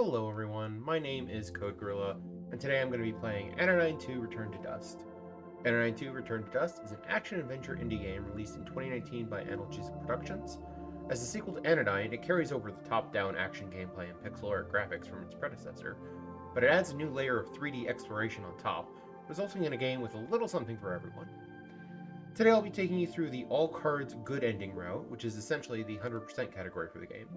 Hello everyone, my name is Code Gorilla, and today I'm going to be playing Anodyne 2 Return to Dust. Anodyne 2 Return to Dust is an action-adventure indie game released in 2019 by Analgesic Productions. As a sequel to Anodyne, it carries over the top-down action gameplay and pixel art graphics from its predecessor, but it adds a new layer of 3D exploration on top, resulting in a game with a little something for everyone. Today I'll be taking you through the all-cards good ending route, which is essentially the 100% category for the game.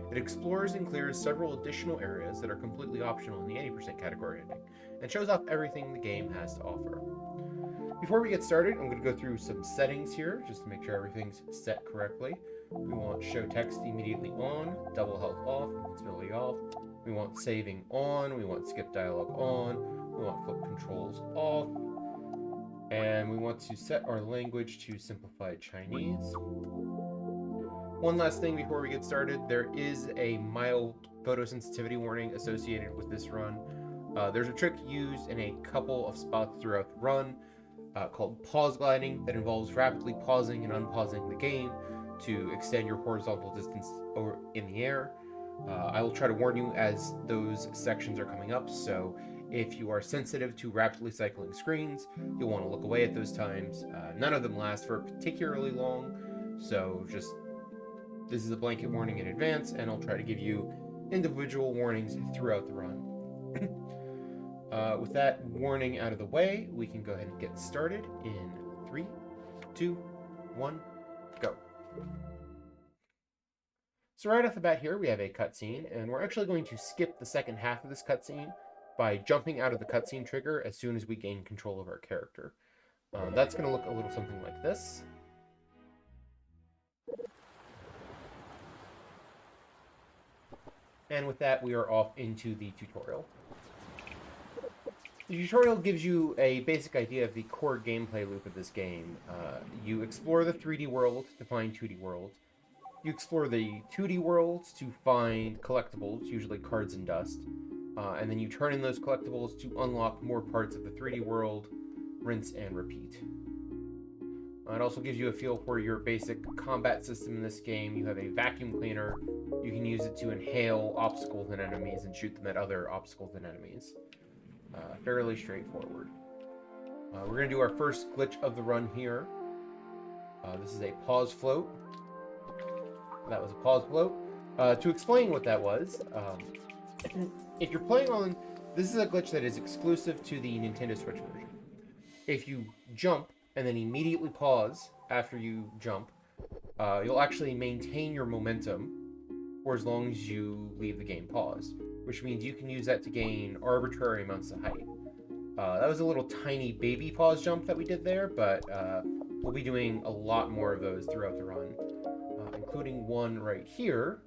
It explores and clears several additional areas that are completely optional in the 80% category ending, and shows off everything the game has to offer. Before we get started, I'm going to go through some settings here, just to make sure everything's set correctly. We want show text immediately on, double health off, invincibility off. We want saving on, we want skip dialogue on, we want flip controls off. And we want to set our language to simplified Chinese. One last thing before we get started, there is a mild photosensitivity warning associated with this run. There's a trick used in a couple of spots throughout the run called pause gliding that involves rapidly pausing and unpausing the game to extend your horizontal distance in the air. I will try to warn you as those sections are coming up, so if you are sensitive to rapidly cycling screens, you'll want to look away at those times. None of them last for particularly long, so this is a blanket warning in advance, and I'll try to give you individual warnings throughout the run. With that warning out of the way, we can go ahead and get started in 3, 2, 1, go. So right off the bat here, we have a cutscene, and we're actually going to skip the second half of this cutscene by jumping out of the cutscene trigger as soon as we gain control of our character. That's going to look a little something like this. And with that, we are off into the tutorial. The tutorial gives you a basic idea of the core gameplay loop of this game. You explore the 3D world to find 2D worlds. You explore the 2D worlds to find collectibles, usually cards and dust. And then you turn in those collectibles to unlock more parts of the 3D world, rinse and repeat. It also gives you a feel for your basic combat system in this game. You have a vacuum cleaner. You can use it to inhale obstacles and enemies and shoot them at other obstacles and enemies. Fairly straightforward. We're going to do our first glitch of the run here. This is a pause float. That was a pause float. To explain what that was, if you're playing on... This is a glitch that is exclusive to the Nintendo Switch version. If you jump and then immediately pause after you jump, you'll actually maintain your momentum for as long as you leave the game paused, which means you can use that to gain arbitrary amounts of height. That was a little tiny baby pause jump that we did there, but we'll be doing a lot more of those throughout the run, including one right here,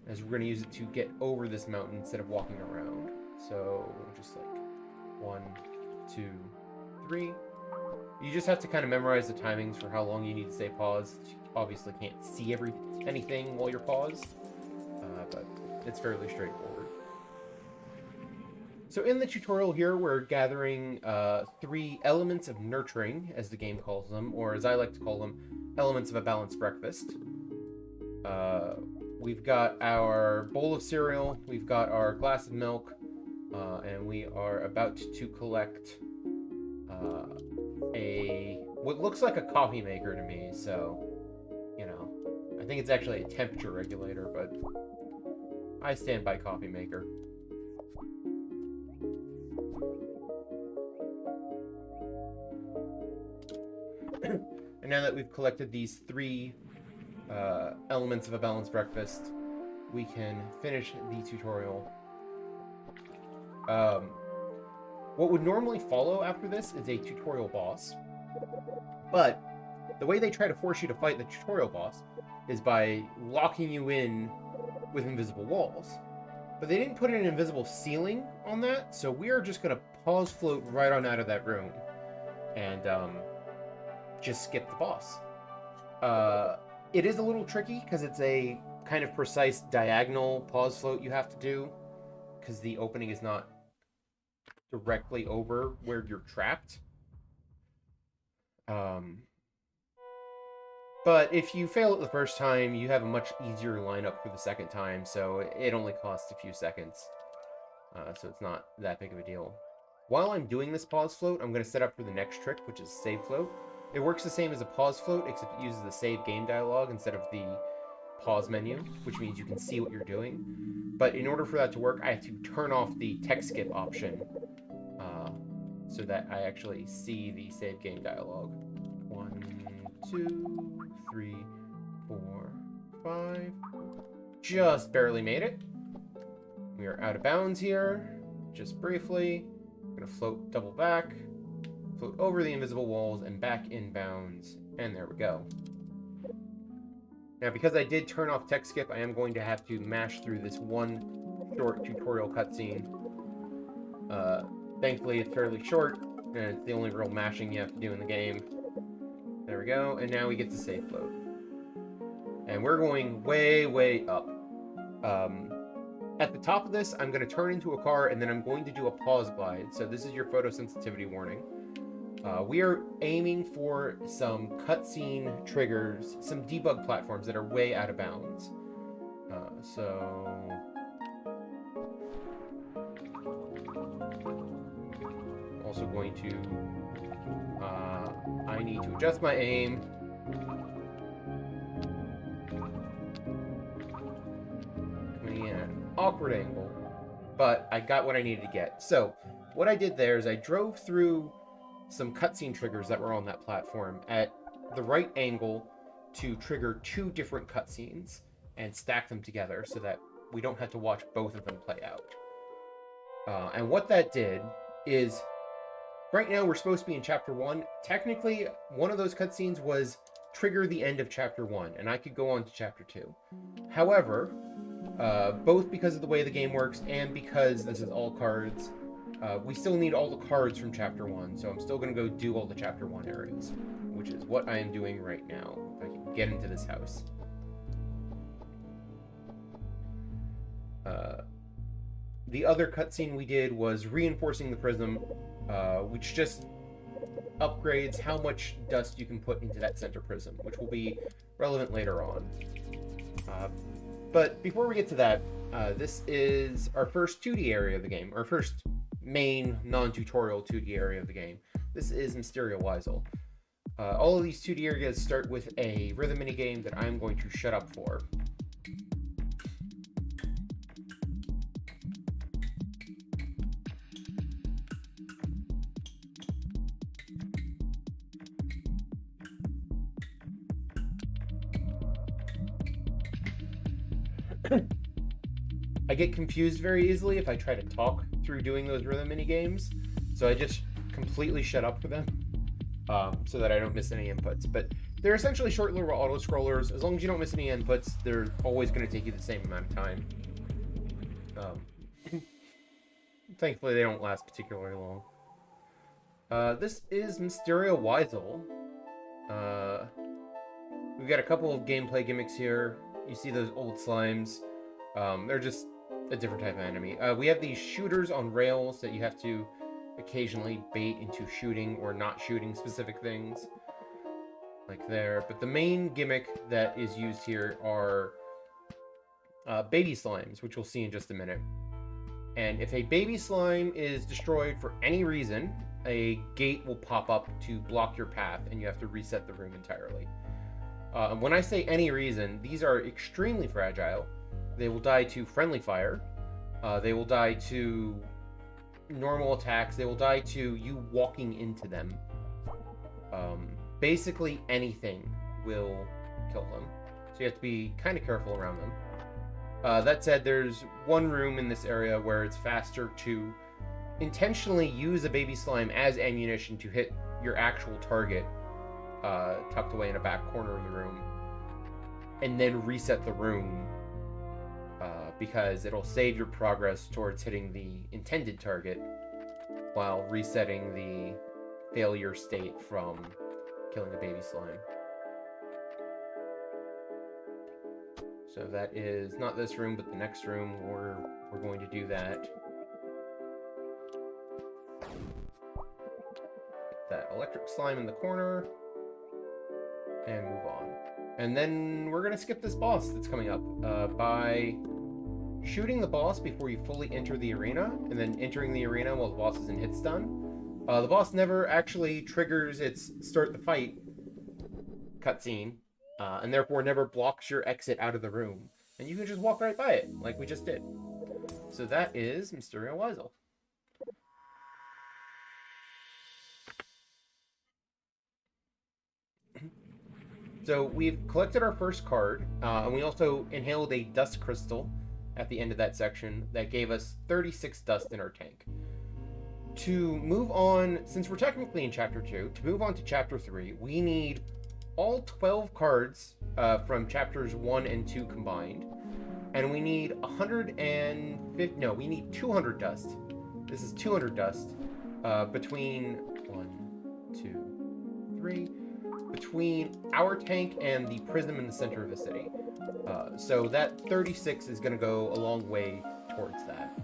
as we're going to use it to get over this mountain instead of walking around. So just like 1, 2, 3. You just have to kind of memorize the timings for how long you need to stay paused. You obviously can't see anything while you're paused, but it's fairly straightforward. So in the tutorial here, we're gathering 3 elements of nurturing, as the game calls them, or as I like to call them, elements of a balanced breakfast. We've got our bowl of cereal, we've got our glass of milk, and we are about to collect what looks like a coffee maker to me, so, you know, I think it's actually a temperature regulator, but I stand by coffee maker. And now that we've collected these 3 elements of a balanced breakfast, we can finish the tutorial. What would normally follow after this is a tutorial boss, but the way they try to force you to fight the tutorial boss is by locking you in with invisible walls. But they didn't put an invisible ceiling on that, so we are just going to pause float right on out of that room and just skip the boss. It is a little tricky because it's a kind of precise diagonal pause float you have to do, because the opening is not directly over where you're trapped. But if you fail it the first time, you have a much easier lineup for the second time, so it only costs a few seconds. So it's not that big of a deal. While I'm doing this pause float, I'm going to set up for the next trick, which is save float. It works the same as a pause float, except it uses the save game dialog instead of the pause menu, which means you can see what you're doing. But in order for that to work, I have to turn off the text skip option so that I actually see the save game dialog. 1, 2, 3, 4, 5. Just barely made it. We are out of bounds here, just briefly. I'm going to float double back, float over the invisible walls, and back in bounds. And there we go. Now, because I did turn off text skip, I am going to have to mash through this one short tutorial cutscene. Thankfully, it's fairly short, and it's the only real mashing you have to do in the game. There we go, and now we get to save float. And we're going way, way up. At the top of this, I'm going to turn into a car, and then I'm going to do a pause glide. So this is your photosensitivity warning. We are aiming for some cutscene triggers, some debug platforms that are way out of bounds. Also going to, I need to adjust my aim. Coming in at an awkward angle, but I got what I needed to get. So what I did there is I drove through some cutscene triggers that were on that platform at the right angle to trigger 2 different cutscenes and stack them together so that we don't have to watch both of them play out. And what that did is, right now we're supposed to be in Chapter 1. Technically, one of those cutscenes was trigger the end of Chapter 1, and I could go on to Chapter 2. However, both because of the way the game works and because this is all cards, we still need all the cards from Chapter 1, so I'm still going to go do all the Chapter 1 areas, which is what I am doing right now, if I can get into this house. The other cutscene we did was reinforcing the prism, which just upgrades how much dust you can put into that center prism, which will be relevant later on. But before we get to that, this is our first 2D area of the game, our first main non-tutorial 2D area of the game. This is Mysterio Weisel. All of these 2D areas start with a rhythm minigame that I'm going to shut up for. I get confused very easily if I try to talk through doing those rhythm mini games, so I just completely shut up for them so that I don't miss any inputs. But they're essentially short little auto scrollers. As long as you don't miss any inputs, they're always going to take you the same amount of time. Thankfully, they don't last particularly long. This is Mysterio Weisel. We've got a couple of gameplay gimmicks here. You see those old slimes. They're just a different type of enemy. We have these shooters on rails that you have to occasionally bait into shooting or not shooting specific things. Like there. But the main gimmick that is used here are baby slimes, which we'll see in just a minute. And if a baby slime is destroyed for any reason, a gate will pop up to block your path, and you have to reset the room entirely. When I say any reason, these are extremely fragile. They will die to friendly fire. They will die to normal attacks. They will die to you walking into them. Basically anything will kill them. So you have to be kind of careful around them. That said, there's one room in this area where it's faster to intentionally use a baby slime as ammunition to hit your actual target tucked away in a back corner of the room, and then reset the room because it'll save your progress towards hitting the intended target while resetting the failure state from killing a baby slime. So that is not this room, but the next room. We're going to do that. That electric slime in the corner, and move on. And then we're going to skip this boss that's coming up by shooting the boss before you fully enter the arena, and then entering the arena while the boss is in hit stun. The boss never actually triggers its start the fight cutscene, and therefore never blocks your exit out of the room. And you can just walk right by it, like we just did. So that is Mysterio Weisel. So we've collected our first card, and we also inhaled a dust crystal at the end of that section that gave us 36 dust in our tank. To move on, since we're technically in Chapter 2, to move on to Chapter 3, we need all 12 cards from Chapters 1 and 2 combined, and we need 150, no, we need 200 dust. This is 200 dust between 1, 2, 3, between our tank and the prism in the center of the city. So that 36 is going to go a long way towards that.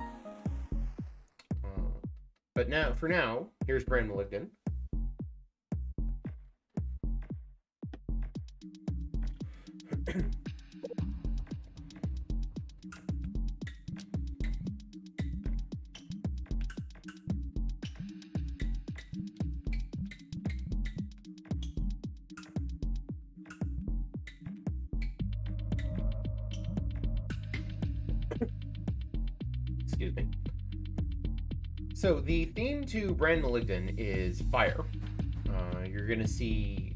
But now, for now, here's Brand Malignant. Excuse me. So the theme to Brand Malignant is fire. You're going to see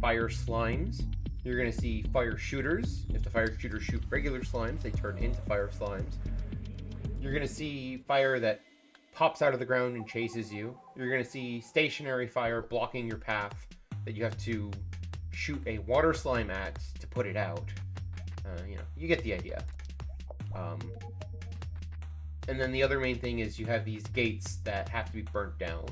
fire slimes. You're going to see fire shooters. If the fire shooters shoot regular slimes, they turn into fire slimes. You're going to see fire that pops out of the ground and chases you. You're going to see stationary fire blocking your path that you have to shoot a water slime at to put it out. You get the idea. And then the other main thing is you have these gates that have to be burnt down.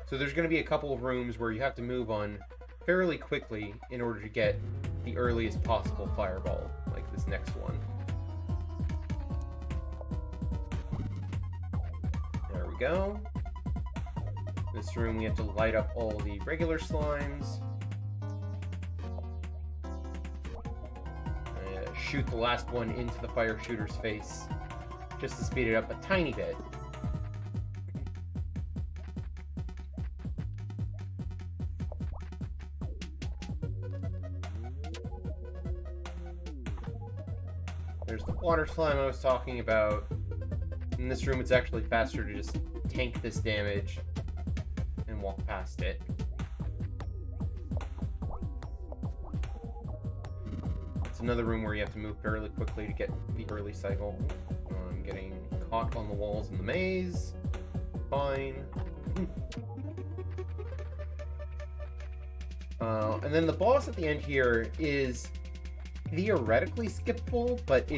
So there's going to be a couple of rooms where you have to move on fairly quickly in order to get the earliest possible fireball, like this next one. There we go. This room we have to light up all the regular slimes. Shoot the last one into the fire shooter's face, just to speed it up a tiny bit. There's the water slime I was talking about. In this room, it's actually faster to just tank this damage and walk past it. Another room where you have to move fairly quickly to get the early cycle. I'm getting caught on the walls in the maze. Fine. And then the boss at the end here is theoretically skippable, but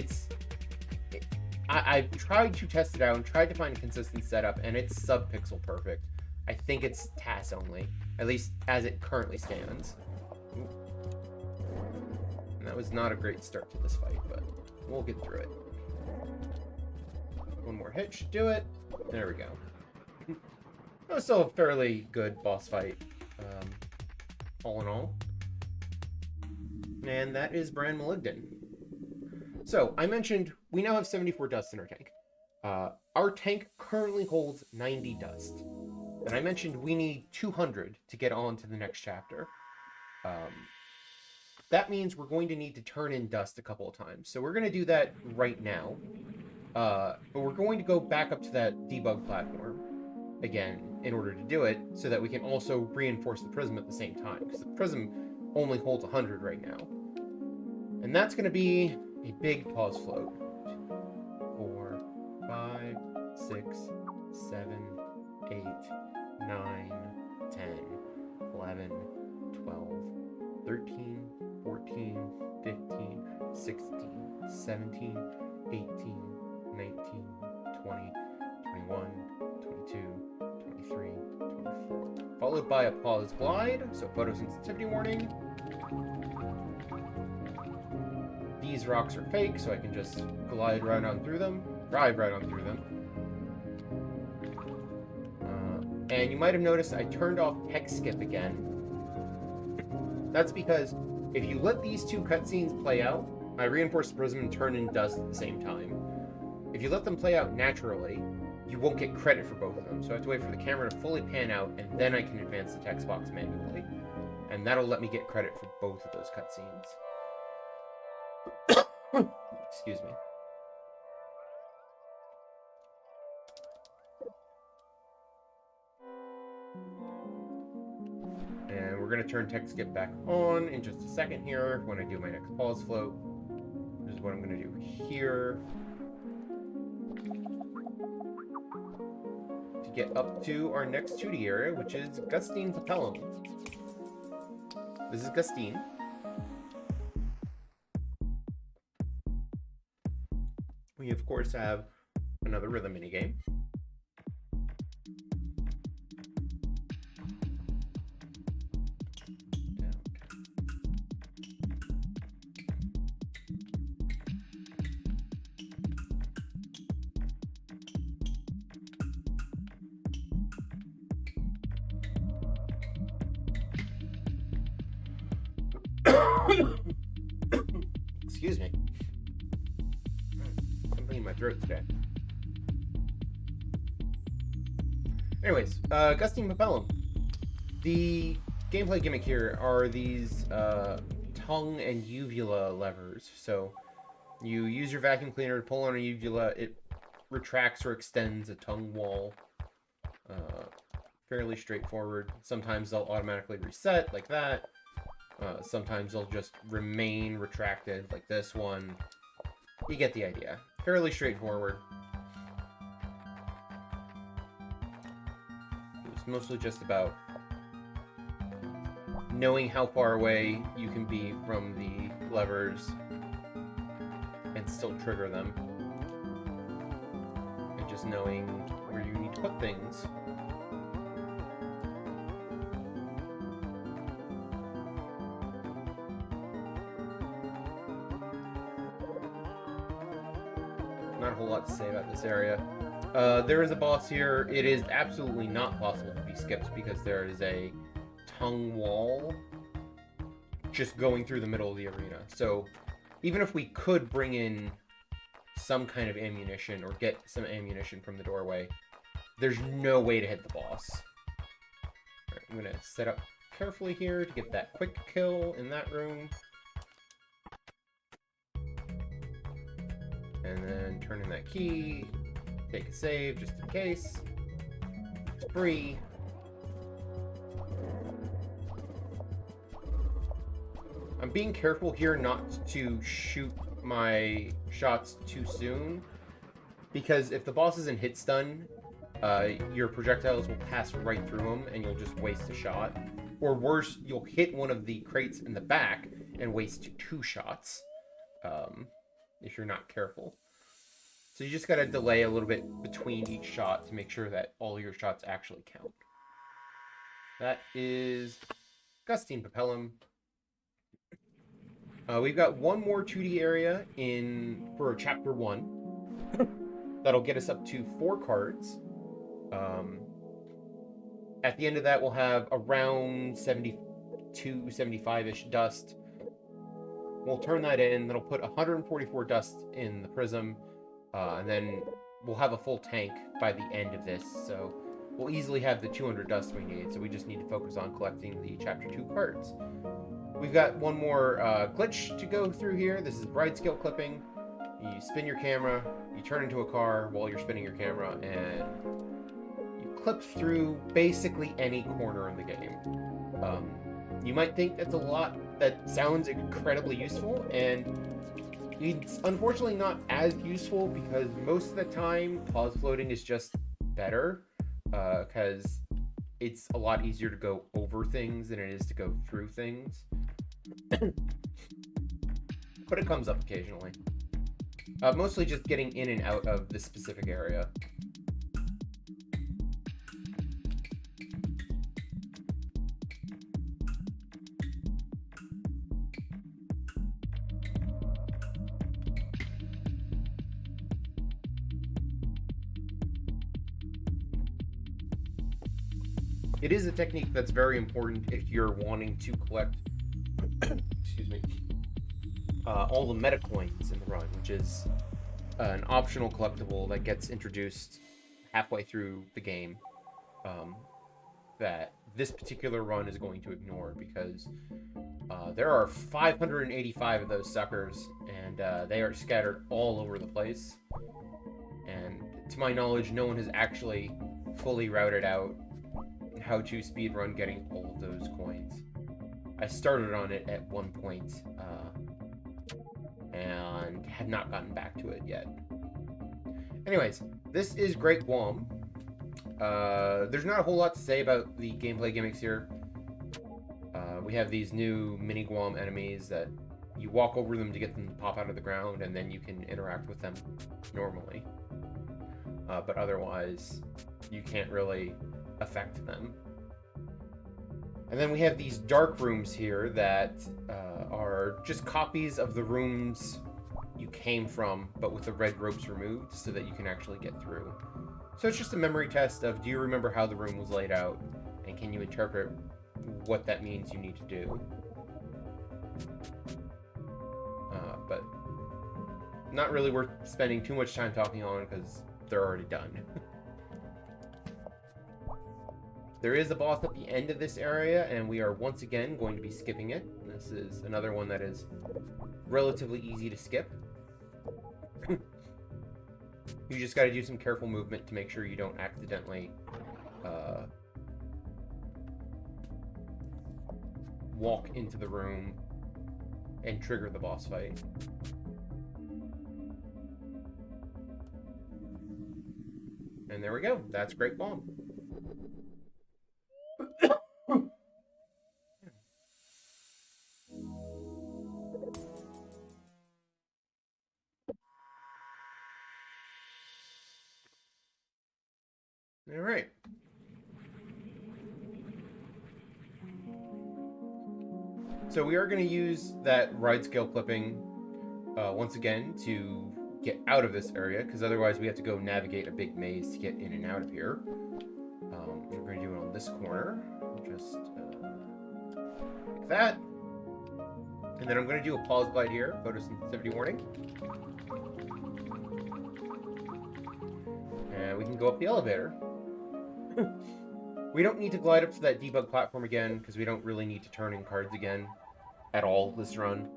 I've tried to test it out and tried to find a consistent setup, and it's sub-pixel perfect. I think it's TAS only, at least as it currently stands. That was not a great start to this fight, but we'll get through it. One more hit should do it. There we go. That was still a fairly good boss fight, all in all. And that is Brand Malignant. So, I mentioned we now have 74 dust in our tank. Our tank currently holds 90 dust. And I mentioned we need 200 to get on to the next chapter. That means we're going to need to turn in dust a couple of times. So we're going to do that right now. But we're going to go back up to that debug platform again in order to do it, so that we can also reinforce the prism at the same time, because the prism only holds 100 right now. And that's going to be a big pause float. 4, 5, 6, 7, 8, 9, 10, 11, 12, 13, 14, 15, 16, 17, 18, 19, 20, 21, 22, 23, 24. Followed by a pause glide, so photosensitivity warning. These rocks are fake, so I can just glide right on through them, drive right on through them. And you might have noticed I turned off text skip again. That's because if you let these two cutscenes play out, I reinforce the prism and turn in dust at the same time. If you let them play out naturally, you won't get credit for both of them. So I have to wait for the camera to fully pan out, and then I can advance the text box manually. And that'll let me get credit for both of those cutscenes. Excuse me. And we're going to turn text skip back on in just a second here when I do my next pause float. This is what I'm going to do here. To get up to our next 2D area, which is Gustine Papellum. This is Gustine. We, of course, have another rhythm minigame. Excuse me. Something in my throat today. Anyways, Gustine Papellum. The gameplay gimmick here are these tongue and uvula levers. So you use your vacuum cleaner to pull on a uvula. It retracts or extends a tongue wall. Fairly straightforward. Sometimes they'll automatically reset like that. Sometimes they'll just remain retracted, like this one. You get the idea. Fairly straightforward. It's mostly just about knowing how far away you can be from the levers and still trigger them. And just knowing where you need to put things. Not a whole lot to say about this area. There is a boss here. It is absolutely not possible to be skipped because there is a tongue wall just going through the middle of the arena. So even if we could bring in some kind of ammunition or get some ammunition from the doorway, there's no way to hit the boss. All right, I'm going to set up carefully here to get that quick kill in that room. And then turn in that key, take a save just in case. It's free. I'm being careful here not to shoot my shots too soon, because if the boss is in hit stun, your projectiles will pass right through him and you'll just waste a shot. Or worse, you'll hit one of the crates in the back and waste 2 shots. If you're not careful. So you just gotta delay a little bit between each shot to make sure that all your shots actually count. That is Gustine Papellum. We've got one more 2D area for Chapter 1. That'll get us up to 4 cards. At the end of that, we'll have around 72, 75-ish dust. We'll turn that in, that'll put 144 dust in the prism, and then we'll have a full tank by the end of this, so we'll easily have the 200 dust we need, so we just need to focus on collecting the Chapter 2 cards. We've got one more glitch to go through here. This is bride scale clipping. You spin your camera, you turn into a car while you're spinning your camera, and you clip through basically any corner in the game. You might think that's a lot. That sounds incredibly useful, and it's unfortunately not as useful because most of the time pause floating is just better, because it's a lot easier to go over things than it is to go through things. But it comes up occasionally. Mostly just getting in and out of this specific area. It is a technique that's very important if you're wanting to collect excuse me, all the meta coins in the run, which is an optional collectible that gets introduced halfway through the game, that this particular run is going to ignore because there are 585 of those suckers, and they are scattered all over the place. And to my knowledge, no one has actually fully routed out how to speedrun getting all of those coins. I started on it at one point, and have not gotten back to it yet. Anyways, this is Great Guam. There's not a whole lot to say about the gameplay gimmicks here. We have these new mini Guam enemies that you walk over them to get them to pop out of the ground, and then you can interact with them normally. But otherwise, you can't really affect them. And then we have these dark rooms here that are just copies of the rooms you came from, but with the red ropes removed so that you can actually get through. So it's just a memory test of, do you remember how the room was laid out, and can you interpret what that means you need to do? But not really worth spending too much time talking on because they're already done. There is a boss at the end of this area, and we are once again going to be skipping it. This is another one that is relatively easy to skip. You just got to do some careful movement to make sure you don't accidentally walk into the room and trigger the boss fight. And there we go. That's Great Bomb. All right. So we are going to use that ride scale clipping once again to get out of this area, because otherwise we have to go navigate a big maze to get in and out of here. We're going to do it on this corner, just like that. And then I'm going to do a pause glide here, photosensitivity warning. And we can go up the elevator. We don't need to glide up to that debug platform again, because we don't really need to turn in cards again at all this run.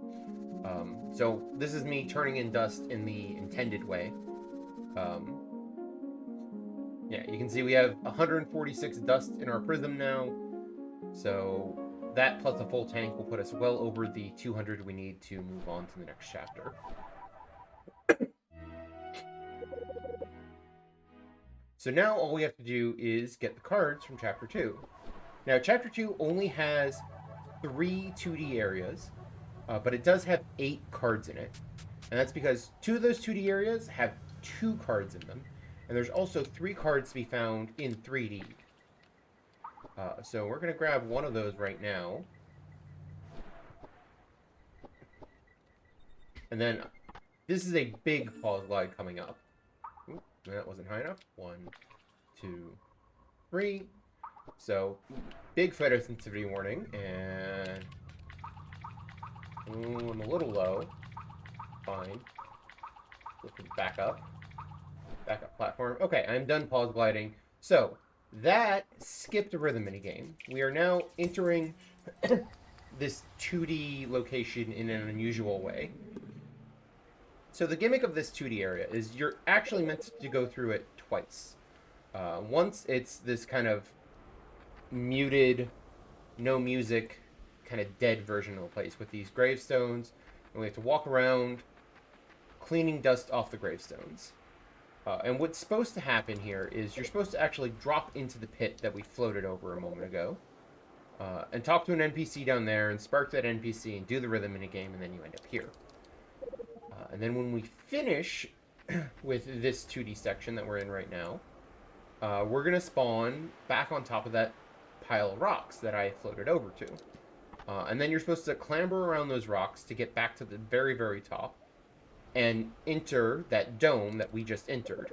So this is me turning in dust in the intended way. Yeah, you can see we have 146 dust in our prism now. So that plus a full tank will put us well over the 200 we need to move on to the next chapter. So now all we have to do is get the cards from Chapter 2. Now, Chapter 2 only has 3 2D areas, but it does have 8 cards in it. And that's because 2 of those 2D areas have 2 cards in them, and there's also 3 cards to be found in 3D. So we're going to grab one of those right now. And then this is a big pause glide coming up. Ooh, that wasn't high enough. 1, 2, 3. So big photosensitivity warning, and ooh, I'm a little low. Fine. Looking back up. Backup platform. Okay, I'm done pause gliding. So that skipped a rhythm minigame. We are now entering this 2D location in an unusual way. So the gimmick of this 2D area is you're actually meant to go through it twice. Once it's this kind of muted, no music, kind of dead version of the place with these gravestones, and we have to walk around cleaning dust off the gravestones. And what's supposed to happen here is you're supposed to actually drop into the pit that we floated over a moment ago, and talk to an NPC down there and spark that NPC and do the rhythm in a game, and then you end up here. And then when we finish with this 2D section that we're in right now, we're going to spawn back on top of that pile of rocks that I floated over to. And then you're supposed to clamber around those rocks to get back to the very, very top and enter that dome that we just entered.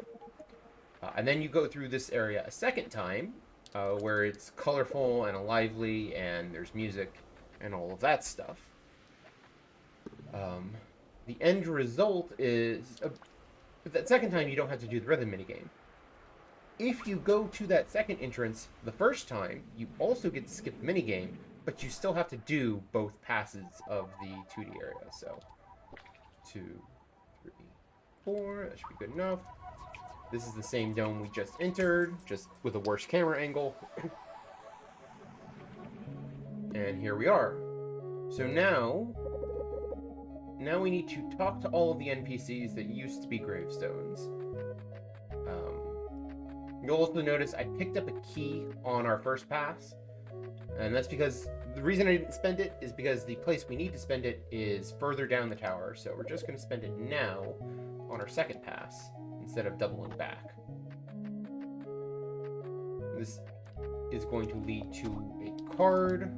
And then you go through this area a second time, where it's colorful and lively and there's music and all of that stuff. The end result is... that second time, you don't have to do the rhythm minigame. If you go to that second entrance the first time, you also get to skip the minigame, but you still have to do both passes of the 2D area. So, 2, 3, 4, that should be good enough. This is the same dome we just entered, just with a worse camera angle. And here we are. So now we need to talk to all of the NPCs that used to be gravestones. You'll also notice I picked up a key on our first pass, and that's because the reason I didn't spend it is because the place we need to spend it is further down the tower, so we're just going to spend it now on our second pass instead of doubling back. This is going to lead to a card.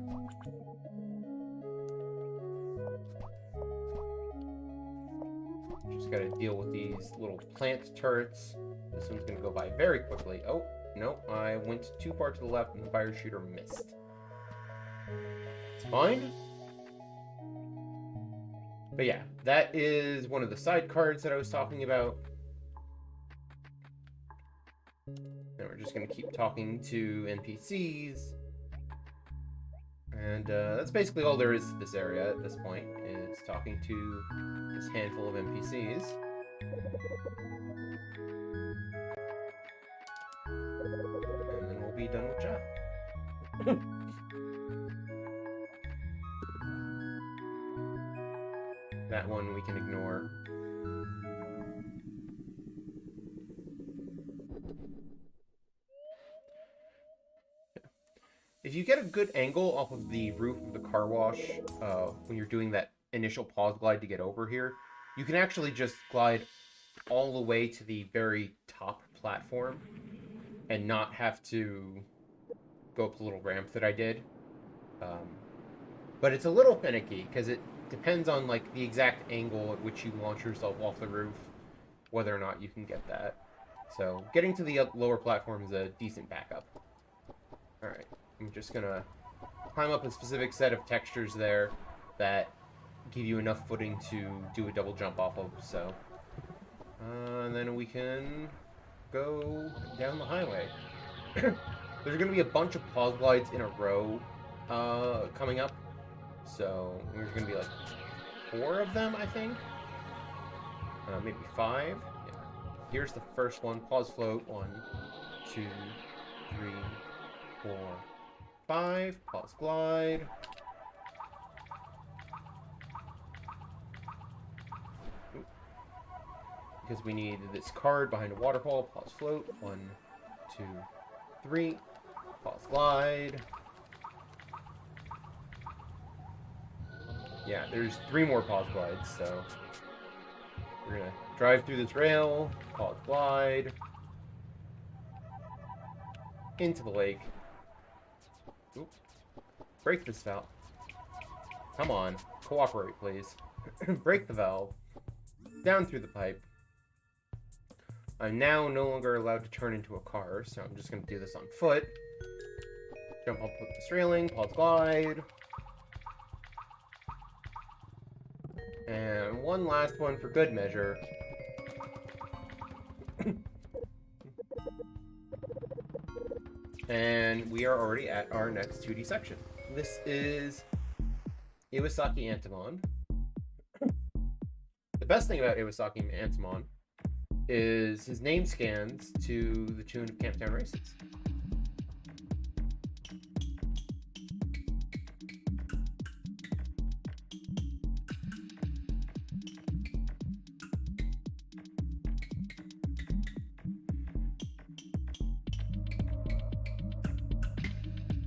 Just got to deal with these little plant turrets. This one's going to go by very quickly. Oh, no, I went too far to the left and the fire shooter missed. It's fine. But yeah, that is one of the side cards that I was talking about. And we're just going to keep talking to NPCs. And that's basically all there is to this area at this point, is talking to this handful of NPCs. And then we'll be done with Jeff. That one we can ignore. If you get a good angle off of the roof of the car wash when you're doing that initial pause glide to get over here, you can actually just glide all the way to the very top platform and not have to go up the little ramp that I did. But it's a little finicky because it depends on like the exact angle at which you launch yourself off the roof, whether or not you can get that. So getting to the lower platform is a decent backup. Alright, I'm just gonna climb up a specific set of textures there that give you enough footing to do a double jump off of, so. And then we can go down the highway. There's gonna be a bunch of pause glides in a row coming up. So there's gonna be like 4 of them, I think. Maybe 5. Yeah. Here's the first one. Pause float. 1, 2, 3, 4, 5. Pause glide. Oop. Because we need this card behind a waterfall. Pause float. 1, 2, 3. Pause glide. Yeah, there's 3 more pause glides, so we're gonna drive through this rail, pause glide, into the lake. Oop. Break this valve. Come on, cooperate, please. Break the valve. Down through the pipe. I'm now no longer allowed to turn into a car, so I'm just gonna do this on foot. Jump up with this railing, pause glide. And one last one for good measure. And we are already at our next 2D section. This is Iwasaki Antimon. The best thing about Iwasaki Antimon is his name scans to the tune of Camptown Races.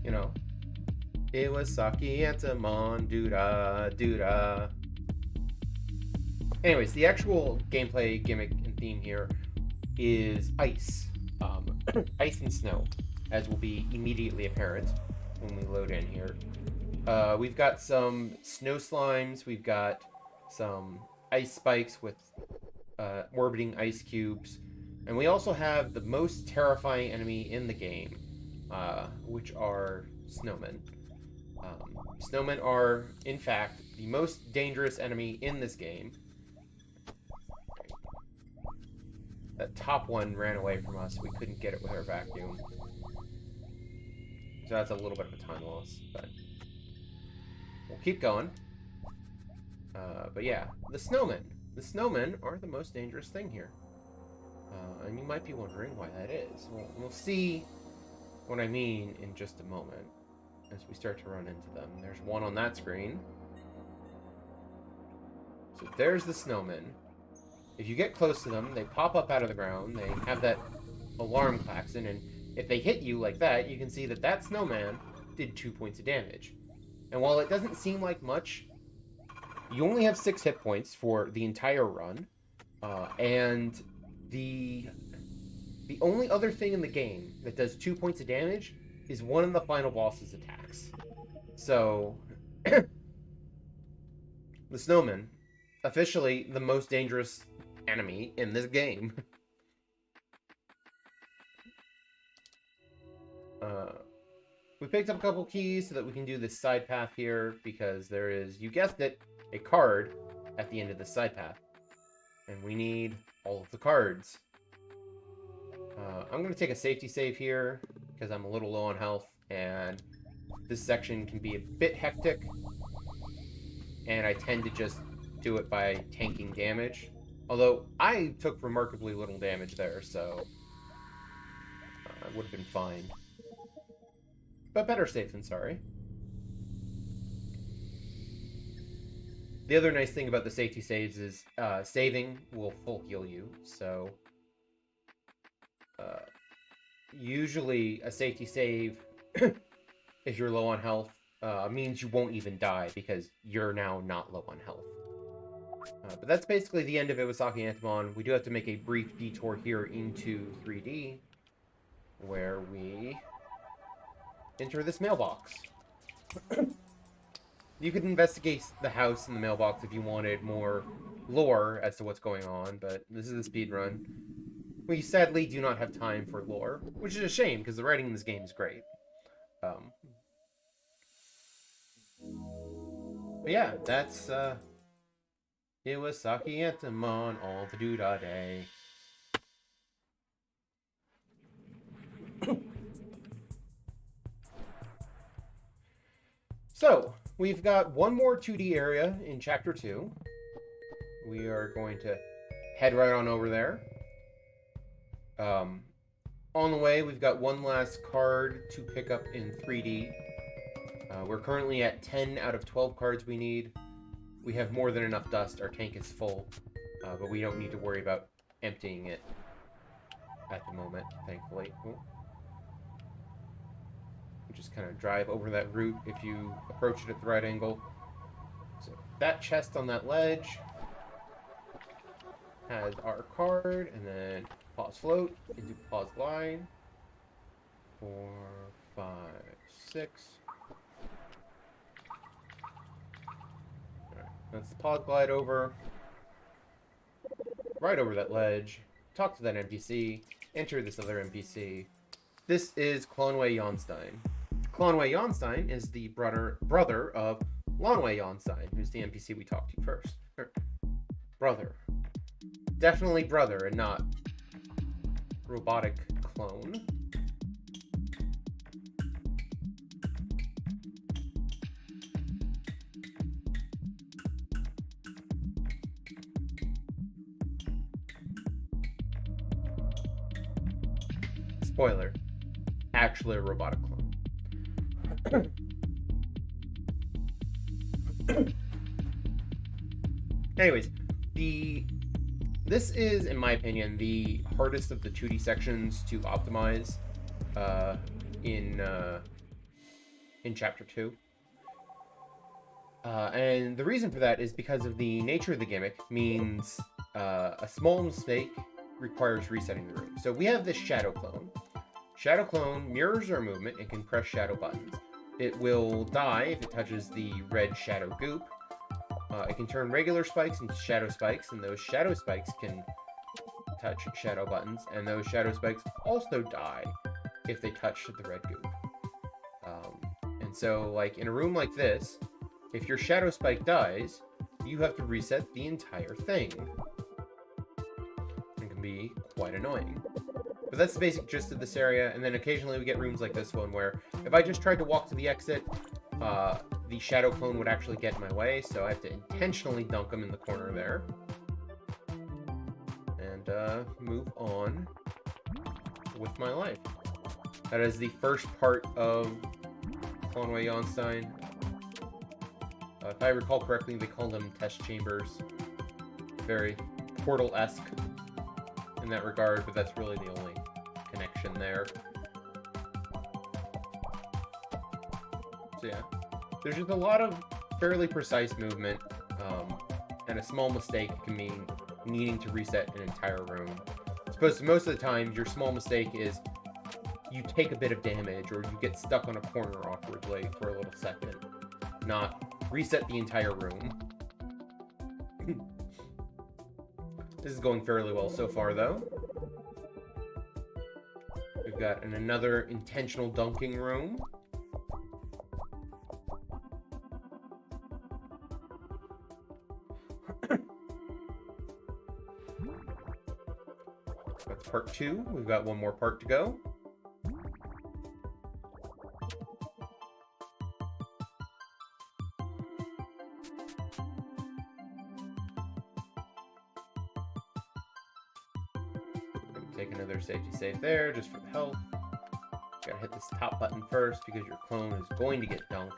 You know, Iwasaki Antimon, doo-da, doo-da. Anyways, the actual gameplay gimmick and theme here is ice. Ice and snow, as will be immediately apparent when we load in here. We've got some snow slimes, we've got some ice spikes with orbiting ice cubes, and we also have the most terrifying enemy in the game, which are snowmen. Snowmen are, in fact, the most dangerous enemy in this game. That top one ran away from us. We couldn't get it with our vacuum. So that's a little bit of a time loss, but we'll keep going. But yeah, the snowmen. The snowmen are the most dangerous thing here. And you might be wondering why that is. Well, we'll see what I mean in just a moment as we start to run into them. There's one on that screen. So there's the snowmen. If you get close to them, they pop up out of the ground. They have that alarm klaxon, and if they hit you like that, you can see that that snowman did 2 points of damage. And while it doesn't seem like much, you only have 6 hit points for the entire run, and the only other thing in the game that does 2 points of damage is one of the final boss's attacks. So, the snowman, officially the most dangerous enemy in this game. We picked up a couple keys so that we can do this side path here, because there is, you guessed it, a card at the end of the side path. And we need all of the cards. I'm going to take a safety save here, because I'm a little low on health, and this section can be a bit hectic. And I tend to just do it by tanking damage. Although, I took remarkably little damage there, so I would have been fine. But better safe than sorry. The other nice thing about the safety saves is saving will full heal you, so usually a safety save, if you're low on health, means you won't even die because you're now not low on health. But that's basically the end of Iwasaki Antimon. We do have to make a brief detour here into 3D, where we enter this mailbox. You could investigate the house and the mailbox if you wanted more lore as to what's going on, but this is a speed run. We sadly do not have time for lore, which is a shame because the writing in this game is great. But yeah, that's Iwasaki Antimon all the doodah day. So, we've got one more 2D area in Chapter 2. We are going to head right on over there. On the way, we've got one last card to pick up in 3D. We're currently at 10 out of 12 cards we need. We have more than enough dust. Our tank is full, but we don't need to worry about emptying it at the moment, thankfully. Ooh. Just kind of drive over that route if you approach it at the right angle. So that chest on that ledge has our card, and then pause float into pause glide. 4, 5, 6. Alright, that's the pause glide over. Right over that ledge. Talk to that NPC. Enter this other NPC. This is Clonway Jonstein. Clonway Jonstein is the brother of Lonway Jonstein, who's the NPC we talked to first. Brother. Definitely brother and not robotic clone. Spoiler. Actually a robotic clone. Anyways, this is, in my opinion, the hardest of the 2D sections to optimize in Chapter 2. And the reason for that is because of the nature of the gimmick means a small mistake requires resetting the room. So we have this Shadow Clone. Shadow Clone mirrors our movement and can press shadow buttons. It will die if it touches the red shadow goop. It can turn regular spikes into shadow spikes, and those shadow spikes can touch shadow buttons, and those shadow spikes also die if they touch the red goop. And so, like, in a room like this, if your shadow spike dies, you have to reset the entire thing. It can be quite annoying. But that's the basic gist of this area, and then occasionally we get rooms like this one where if I just tried to walk to the exit, the shadow clone would actually get in my way, so I have to intentionally dunk him in the corner there. And move on with my life. That is the first part of Conway Jonstein. If I recall correctly, they call them test chambers. Very Portal-esque in that regard, but that's really the only connection there. So yeah, there's just a lot of fairly precise movement, and a small mistake can mean needing to reset an entire room. As opposed to most of the time, your small mistake is you take a bit of damage or you get stuck on a corner awkwardly for a little second, not reset the entire room. This is going fairly well so far, though. We've got another intentional dunking room. That's part 2. We've got one more part to go. Take another safety save there, just for the health. Gotta hit this top button first, because your clone is going to get dunked.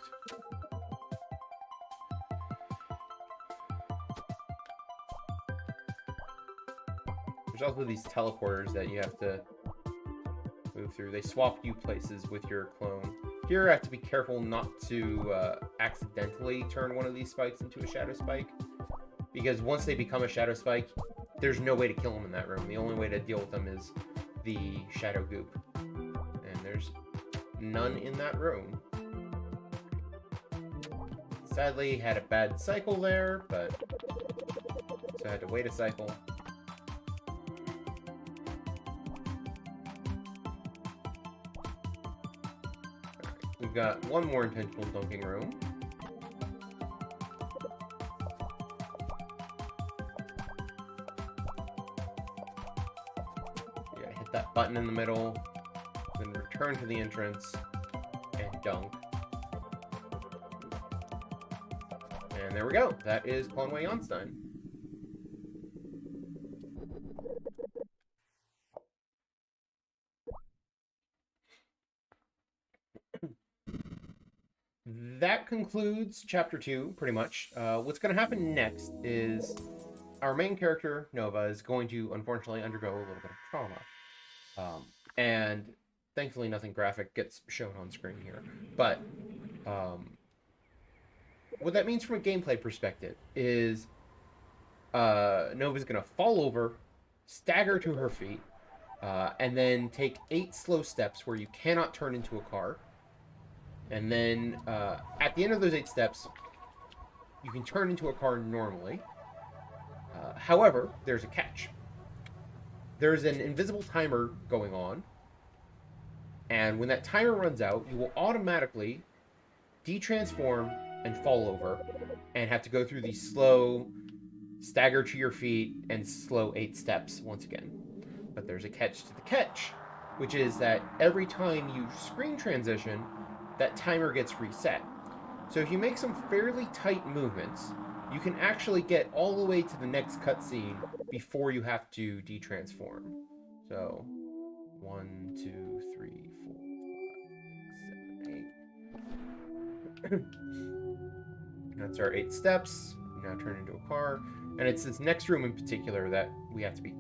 There's also these teleporters that you have to move through. They swap you places with your clone. Here, I have to be careful not to accidentally turn one of these spikes into a shadow spike, because once they become a shadow spike, there's no way to kill them in that room. The only way to deal with them is the shadow goop. And there's none in that room. Sadly, had a bad cycle there, but so I had to wait a cycle. Right, we've got one more intentional dunking room. That button in the middle, then return to the entrance, and dunk. And there we go. That is Conway Jonstein. That concludes Chapter 2, pretty much. What's going to happen next is our main character, Nova, is going to, unfortunately, undergo a little bit of trauma. And thankfully nothing graphic gets shown on screen here. But what that means from a gameplay perspective is Nova's going to fall over, stagger to her feet, and then take 8 slow steps where you cannot turn into a car. And then at the end of those 8 steps, you can turn into a car normally. However, there's a catch. There's an invisible timer going on, and when that timer runs out, you will automatically de-transform and fall over, and have to go through the slow stagger to your feet and slow 8 steps once again. But there's a catch to the catch, which is that every time you screen transition, that timer gets reset. So if you make some fairly tight movements, you can actually get all the way to the next cutscene before you have to de-transform. So, 1, 2, 3, 4, 5, 6, 7, 8. That's our 8 steps. We now turn into a car. And it's this next room in particular that we have to be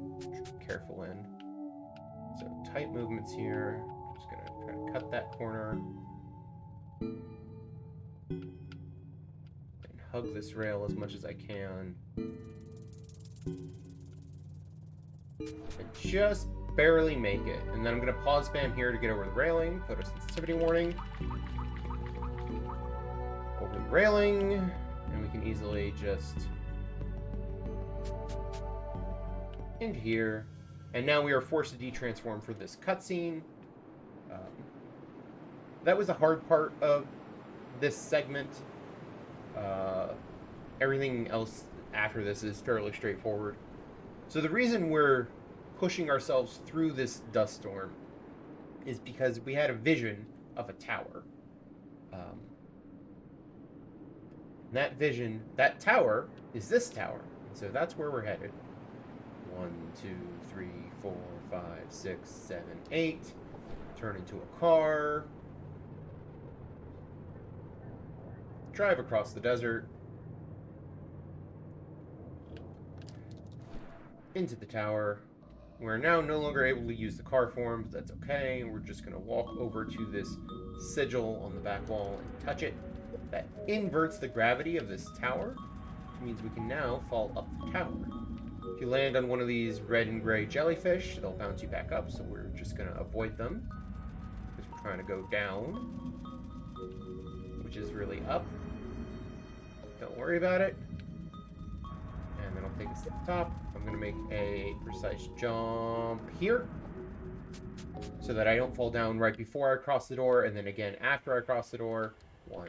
careful in. So, tight movements here. I'm just going to try to cut that corner. Hug this rail as much as I can. And just barely make it. And then I'm going to pause spam here to get over the railing. Photosensitivity warning. Over the railing. And we can easily just into here. And now we are forced to de-transform for this cutscene. That was the hard part of this segment. Everything else after this is fairly straightforward. So the reason we're pushing ourselves through this dust storm is because we had a vision of a tower. That vision, that tower, is this tower. And so that's where we're headed. 1, 2, 3, 4, 5, 6, 7, 8. Turn into a car. Drive across the desert. Into the tower. We're now no longer able to use the car form, but that's okay. We're just going to walk over to this sigil on the back wall and touch it. That inverts the gravity of this tower, which means we can now fall up the tower. If you land on one of these red and gray jellyfish, they'll bounce you back up, so we're just going to avoid them, because we're trying to go down, which is really up. Don't worry about it. And then I'll take us to the top. I'm going to make a precise jump here, so that I don't fall down right before I cross the door, and then again after I cross the door. 1,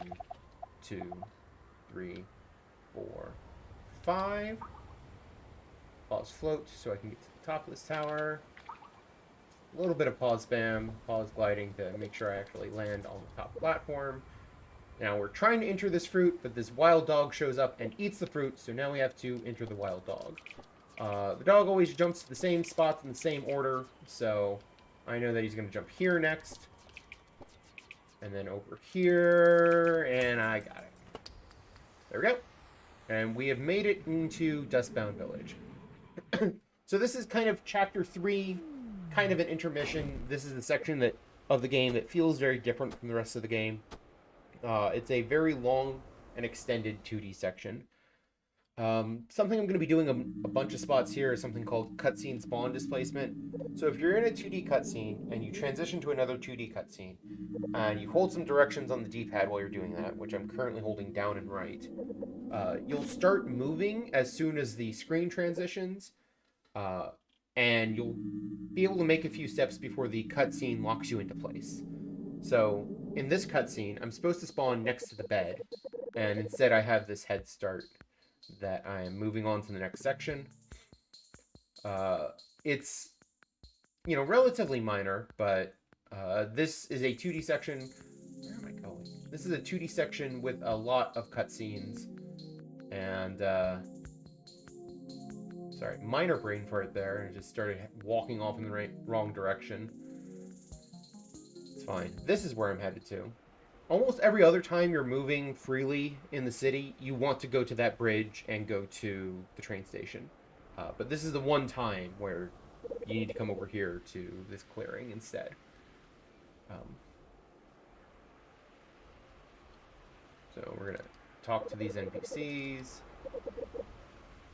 2, 3, 4, 5. Pause float so I can get to the top of this tower. A little bit of pause spam, pause gliding to make sure I actually land on the top platform. Now we're trying to enter this fruit, but this wild dog shows up and eats the fruit, so now we have to enter the wild dog. The dog always jumps to the same spots in the same order, so I know that he's going to jump here next. And then over here, and I got it. There we go. And we have made it into Dustbound Village. So this is kind of Chapter 3, kind of an intermission. This is the section of the game that feels very different from the rest of the game. It's a very long and extended 2D section. Something I'm going to be doing a bunch of spots here is something called cutscene spawn displacement. So if you're in a 2D cutscene and you transition to another 2D cutscene, and you hold some directions on the D-pad while you're doing that, which I'm currently holding down and right, you'll start moving as soon as the screen transitions, and you'll be able to make a few steps before the cutscene locks you into place. So in this cutscene, I'm supposed to spawn next to the bed, and instead I have this head start that I am moving on to the next section. It's, relatively minor, but this is a 2D section. Where am I going? This is a 2D section with a lot of cutscenes, and sorry, minor brain fart there. I just started walking off in the wrong direction. It's fine. This is where I'm headed to. Almost every other time you're moving freely in the city, you want to go to that bridge and go to the train station. But this is the one time where you need to come over here to this clearing instead. So we're going to talk to these NPCs.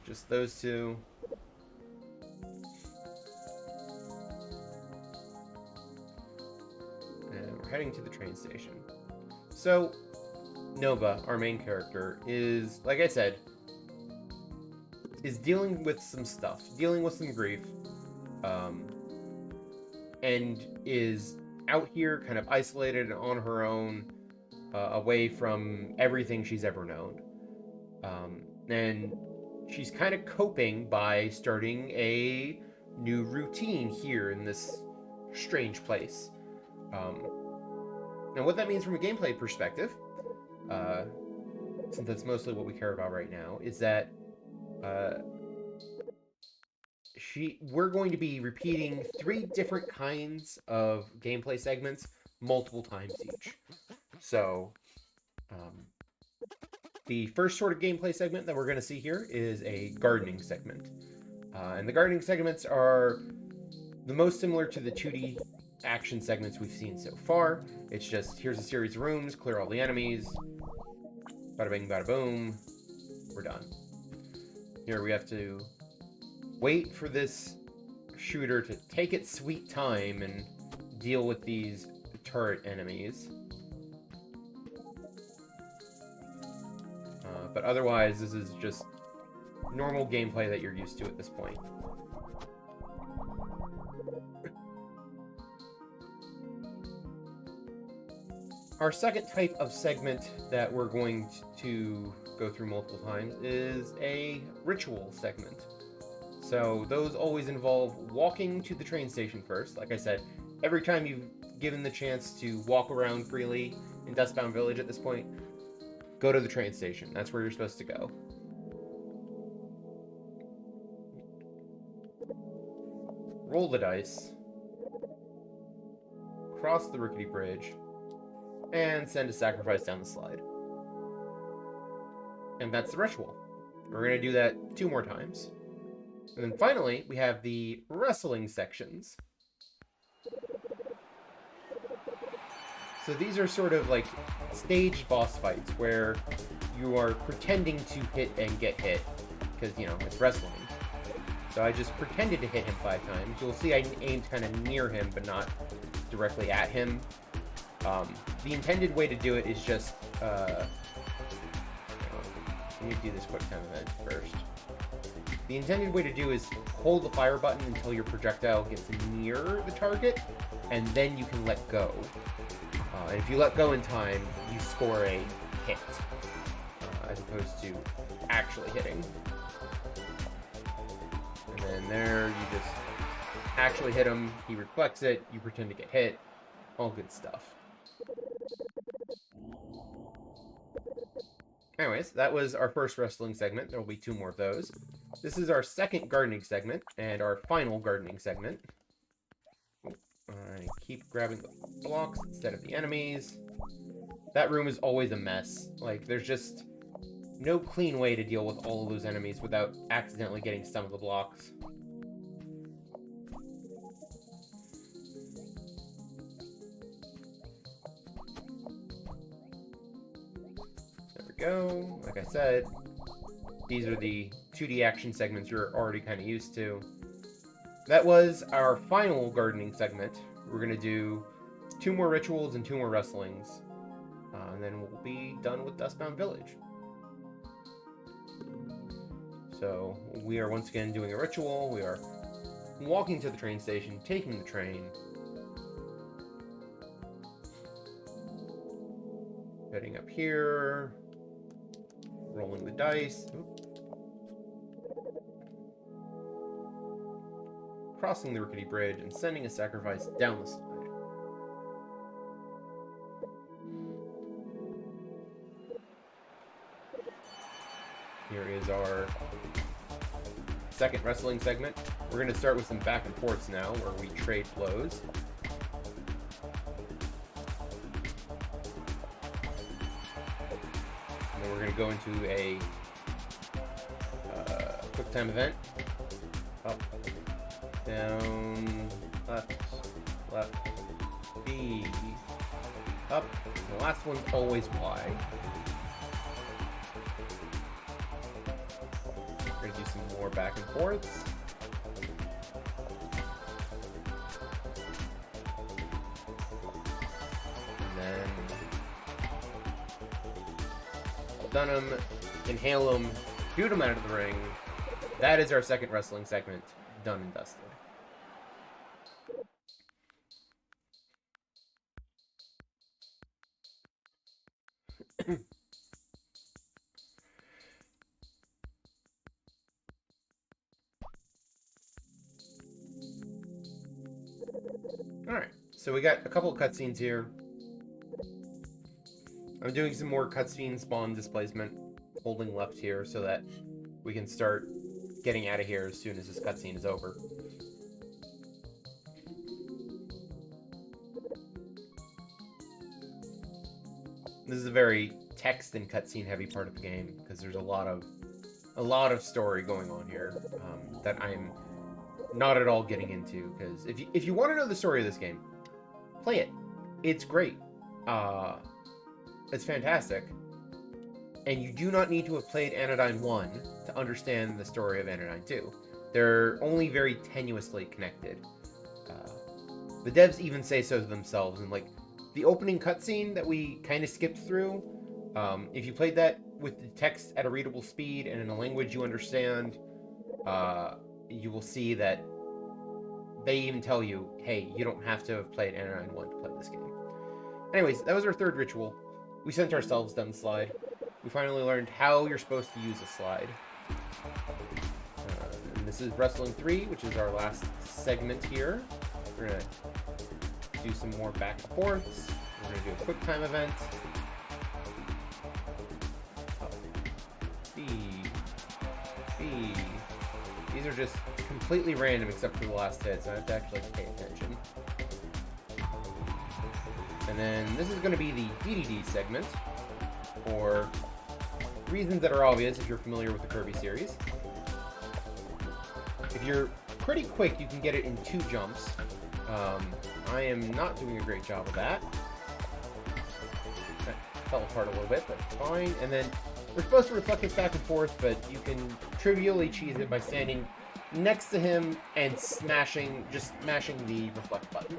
Just those two. And we're heading to the train station. So, Nova, our main character, is, like I said, is dealing with some stuff, dealing with some grief, and is out here kind of isolated and on her own, away from everything she's ever known. And she's kind of coping by starting a new routine here in this strange place. And what that means from a gameplay perspective, since that's mostly what we care about right now, is that we're going to be repeating 3 different kinds of gameplay segments multiple times each. So, the first sort of gameplay segment that we're going to see here is a gardening segment. And the gardening segments are the most similar to the 2D action segments we've seen so far. It's just, here's a series of rooms, clear all the enemies, bada bing, bada boom, we're done. Here we have to wait for this shooter to take its sweet time and deal with these turret enemies. But otherwise, this is just normal gameplay that you're used to at this point. Our second type of segment that we're going to go through multiple times, is a ritual segment. So those always involve walking to the train station first. Like I said, every time you've given the chance to walk around freely in Dustbound Village at this point, go to the train station. That's where you're supposed to go. Roll the dice, cross the rickety bridge, and send a sacrifice down the slide. And that's the ritual. We're going to do that 2 more times. And then finally, we have the wrestling sections. So these are sort of like staged boss fights where you are pretending to hit and get hit, because, you know, it's wrestling. So I just pretended to hit him 5 times. You'll see I aimed kind of near him, but not directly at him. The intended way to do it is just, let me do this quick time event first. The intended way to do is hold the fire button until your projectile gets near the target, and then you can let go. And if you let go in time, you score a hit, as opposed to actually hitting. And then there, you just actually hit him, he reflects it, you pretend to get hit, all good stuff. Anyways, that was our first wrestling segment. There will be 2 more of those. This is our second gardening segment, and our final gardening segment. I keep grabbing the blocks instead of the enemies. That room is always a mess. Like, there's just no clean way to deal with all of those enemies without accidentally getting some of the blocks. There we go. Like I said, these are the 2D action segments you're already kind of used to. That was our final gardening segment. We're going to do 2 more rituals and 2 more wrestlings. And then we'll be done with Dustbound Village. So, we are once again doing a ritual. We are walking to the train station, taking the train. Heading up here. Rolling the dice. Oops. Crossing the rickety bridge and sending a sacrifice down the slide. Here is our second wrestling segment. We're going to start with some back and forths now, where we trade blows. And then we're going to go into a quick time event. Up, down, left, B, up. And the last one's always Y. We're going to do some more back and forths. And then done them, inhale them, shoot them out of the ring. That is our second wrestling segment, done and dusted. Alright, so we got a couple of cutscenes here. I'm doing some more cutscene spawn displacement, holding left here so that we can start getting out of here as soon as this cutscene is over. This is a very text and cutscene heavy part of the game because there's a lot of story going on here that I'm not at all getting into. Because if you want to know the story of this game, play it. It's great. It's fantastic. And you do not need to have played Anodyne 1 to understand the story of Anodyne 2. They're only very tenuously connected. The devs even say so themselves. And like the opening cutscene that we kind of skipped through, if you played that with the text at a readable speed and in a language you understand, you will see that they even tell you, hey, you don't have to have played Anodyne 1 to play this game. Anyways, that was our third ritual. We sent ourselves down the slide. we finally learned how you're supposed to use a slide. And this is Wrestling 3, which is our last segment here. We're going to do some more back and forths. We're going to do a quick time event. B. These are just completely random except for the last hit, so I have to actually pay attention. And then this is going to be the DDD segment, for reasons that are obvious if you're familiar with the Kirby series. If you're pretty quick, you can get it in 2 jumps. I am not doing a great job of that. That fell apart a little bit, but fine. And then we're supposed to reflect this back and forth, but you can trivially cheese it by standing next to him and smashing the reflect button.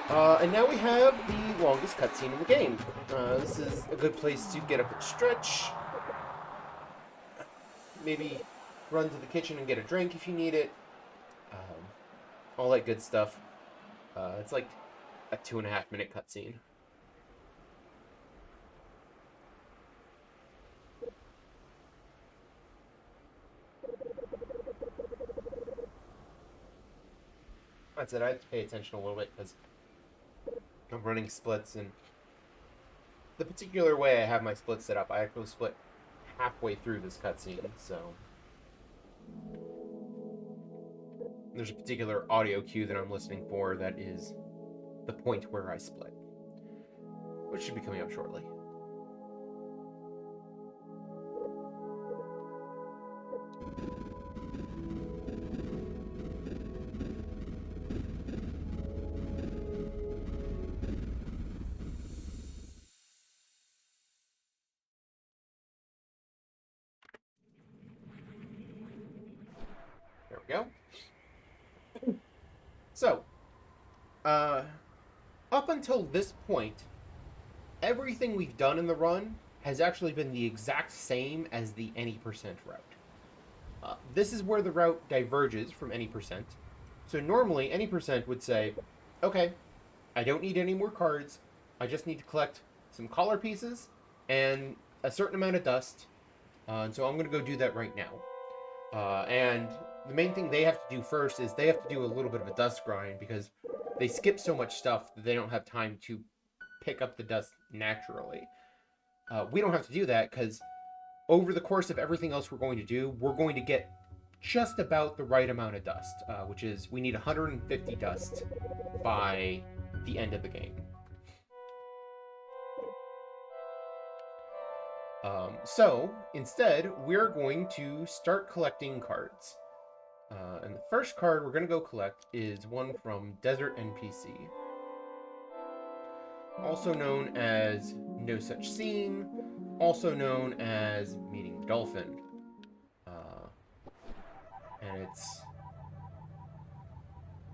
And now we have the longest cutscene in the game. This is a good place to get up and stretch. Maybe run to the kitchen and get a drink if you need it. All that good stuff. It's like a 2.5-minute cutscene. That's it. I have to pay attention a little bit because I'm running splits, and the particular way I have my splits set up, I actually split halfway through this cutscene, so there's a particular audio cue that I'm listening for that is the point where I split, which should be coming up shortly. There we go. So, up until this point, everything we've done in the run has actually been the exact same as the any percent route. This is where the route diverges from any percent. So normally, any percent would say, okay, I don't need any more cards. I just need to collect some collar pieces and a certain amount of dust. And so I'm going to go do that right now. And the main thing they have to do first is they have to do a little bit of a dust grind because they skip so much stuff that they don't have time to pick up the dust naturally. We don't have to do that because over the course of everything else we're going to do, we're going to get just about the right amount of dust, which is we need 150 dust by the end of the game. So instead, we're going to start collecting cards. And the first card we're going to go collect is one from Desert NPC, also known as No Such Scene, also known as Meeting the Dolphin. And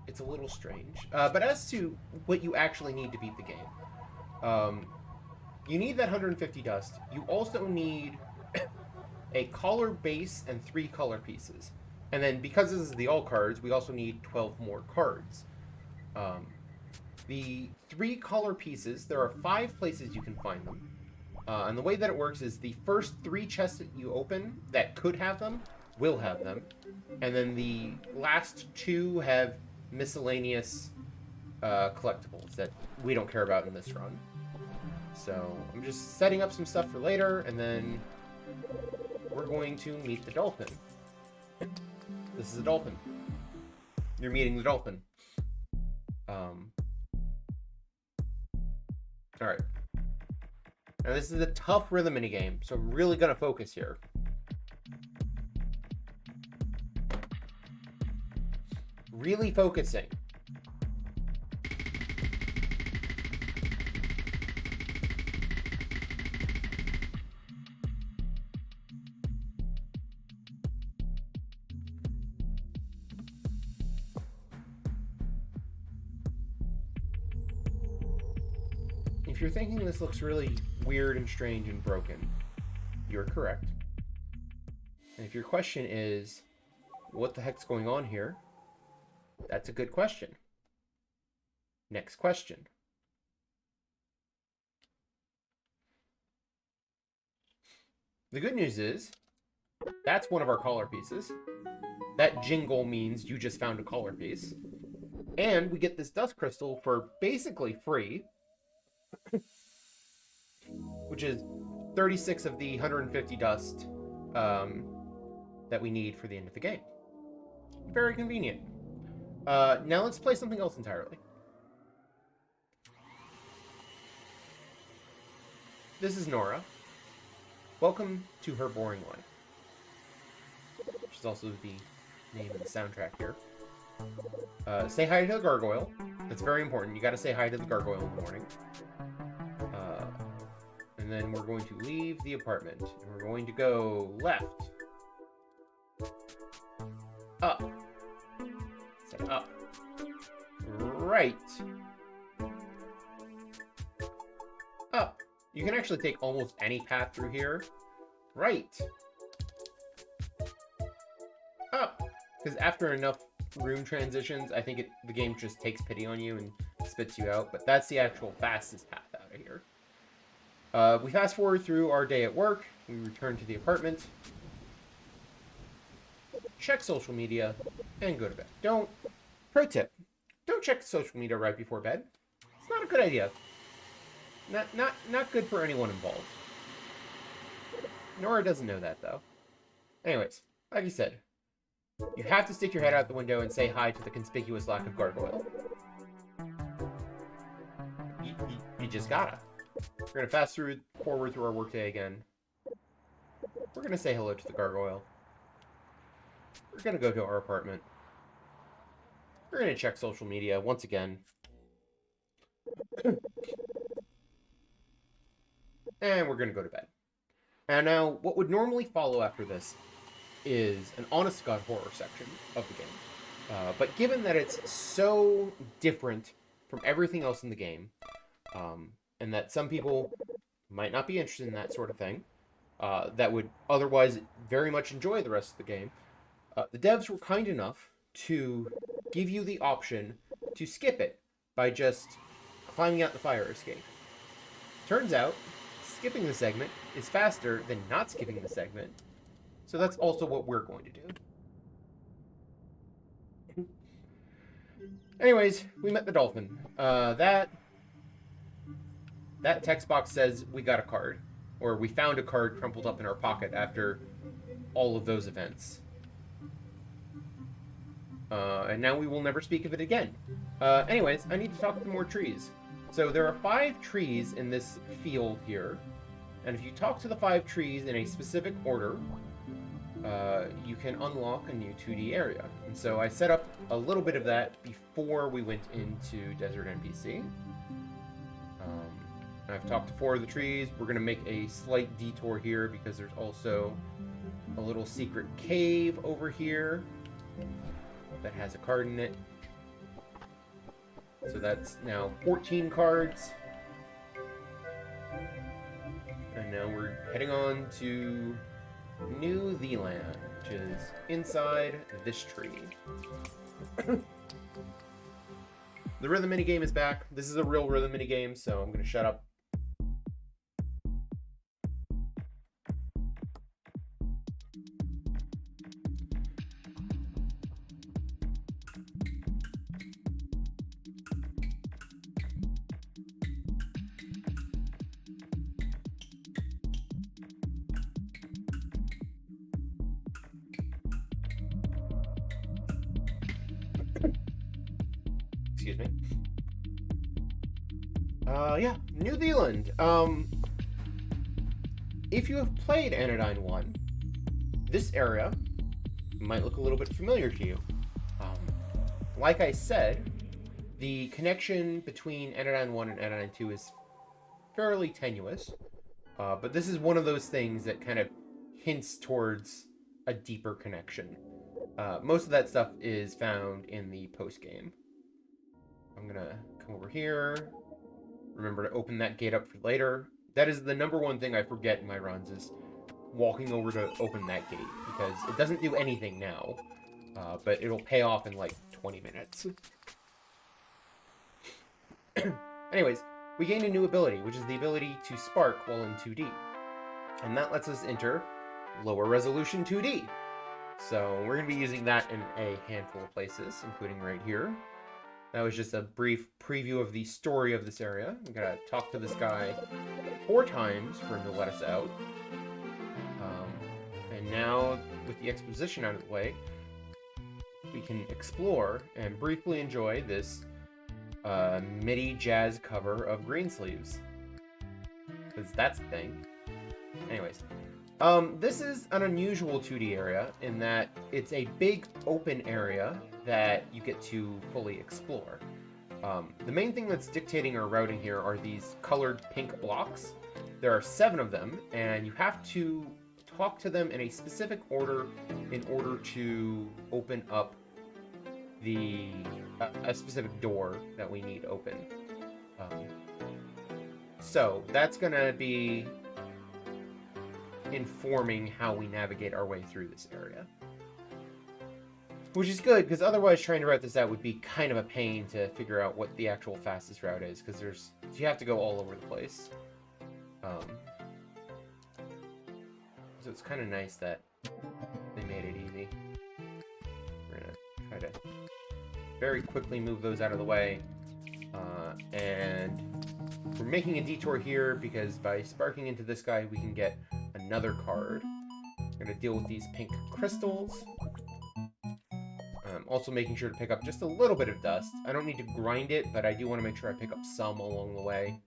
it's a little strange. But as to what you actually need to beat the game, you need that 150 dust. You also need a collar base and 3 color pieces. And then because this is the all cards, we also need 12 more cards. The 3 color pieces, there are 5 places you can find them. And the way that it works is the first 3 chests that you open that could have them, will have them. And then the last 2 have miscellaneous collectibles that we don't care about in this run. So I'm just setting up some stuff for later, and then we're going to meet the dolphin. This is a dolphin. You're meeting the dolphin. Alright. Now this is a tough rhythm minigame, so I'm really going to focus here. Really focusing. If you're thinking this looks really weird and strange and broken, you're correct. And if your question is, what the heck's going on here? That's a good question. Next question. The good news is, that's one of our collar pieces. That jingle means you just found a collar piece. And we get this dust crystal for basically free, which is 36 of the 150 dust that we need for the end of the game. Very convenient. Now let's play something else entirely. This is Nora. Welcome to her boring life. Which is also the name of the soundtrack here. Say hi to the gargoyle. That's very important. You gotta say hi to the gargoyle in the morning. And then we're going to leave the apartment. And we're going to go left. Up. Say up. Right. Up. You can actually take almost any path through here. Right. Up. Because after enough room transitions, I think the game just takes pity on you and spits you out. But that's the actual fastest path out of here. We fast forward through our day at work. We return to the apartment. Check social media and go to bed. Pro tip, don't check social media right before bed. It's not a good idea. Not good for anyone involved. Nora doesn't know that, though. Anyways, like you said, you have to stick your head out the window and say hi to the conspicuous lack of gargoyle. You just gotta. We're gonna fast forward through our workday again. We're gonna say hello to the gargoyle. We're gonna go to our apartment. We're gonna check social media once again. And we're gonna go to bed. And now, what would normally follow after this is an honest-to-God horror section of the game. But given that it's so different from everything else in the game, and that some people might not be interested in that sort of thing, that would otherwise very much enjoy the rest of the game, the devs were kind enough to give you the option to skip it by just climbing out the fire escape. Turns out, skipping the segment is faster than not skipping the segment, so that's also what we're going to do. Anyways, we met the dolphin. That text box says we got a card, or we found a card crumpled up in our pocket after all of those events. And now we will never speak of it again. Anyways, I need to talk to more trees. So there are 5 trees in this field here, and if you talk to the 5 trees in a specific order, you can unlock a new 2D area. And so I set up a little bit of that before we went into Desert NPC. I've talked to 4 of the trees. We're going to make a slight detour here because there's also a little secret cave over here that has a card in it. So that's now 14 cards. And now we're heading on to New Zealand, which is inside this tree. The rhythm minigame is back. This is a real rhythm minigame, so I'm going to shut up. Excuse me. Yeah, New Zealand. If you have played Anodyne 1, this area might look a little bit familiar to you. Like I said, the connection between Anodyne 1 and Anodyne 2 is fairly tenuous, but this is one of those things that kind of hints towards a deeper connection. Most of that stuff is found in the post-game. I'm gonna come over here. Remember to open that gate up for later. That is the number one thing I forget in my runs, is walking over to open that gate, because it doesn't do anything now, but it'll pay off in like 20 minutes. Anyways, we gained a new ability, which is the ability to spark while in 2D. And that lets us enter lower resolution 2D. So we're going to be using that in a handful of places, including right here. That was just a brief preview of the story of this area. We gotta talk to this guy 4 times for him to let us out. And now, with the exposition out of the way, we can explore and briefly enjoy this MIDI jazz cover of Greensleeves. Because that's the thing. Anyways. This is an unusual 2D area in that it's a big open area that you get to fully explore. The main thing that's dictating our routing here are these colored pink blocks. There are 7 of them, and you have to talk to them in a specific order in order to open up a specific door that we need open. So that's gonna be informing how we navigate our way through this area. Which is good, because otherwise trying to route this out would be kind of a pain to figure out what the actual fastest route is, because you have to go all over the place. So it's kind of nice that they made it easy. We're gonna try to very quickly move those out of the way. And we're making a detour here because by sparking into this guy, we can get another card. We're going to deal with these pink crystals. Also making sure to pick up just a little bit of dust. I don't need to grind it, but I do want to make sure I pick up some along the way.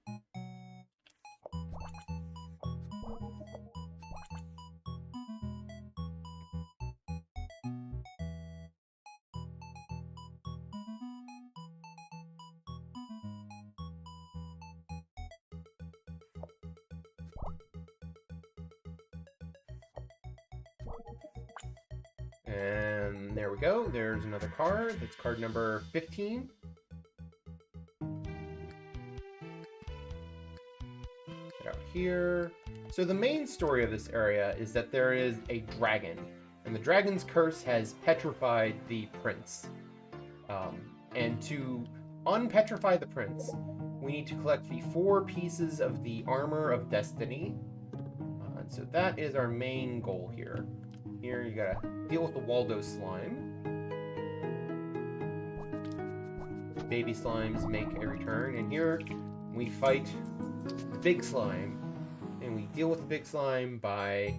And there we go. There's another card. That's card number 15. Get out here. So the main story of this area is that there is a dragon, and the dragon's curse has petrified the prince. And to unpetrify the prince, we need to collect the 4 pieces of the armor of destiny. And so that is our main goal here. Here, you gotta deal with the Waldo slime. Baby slimes make a return, and here we fight the big slime, and we deal with the big slime by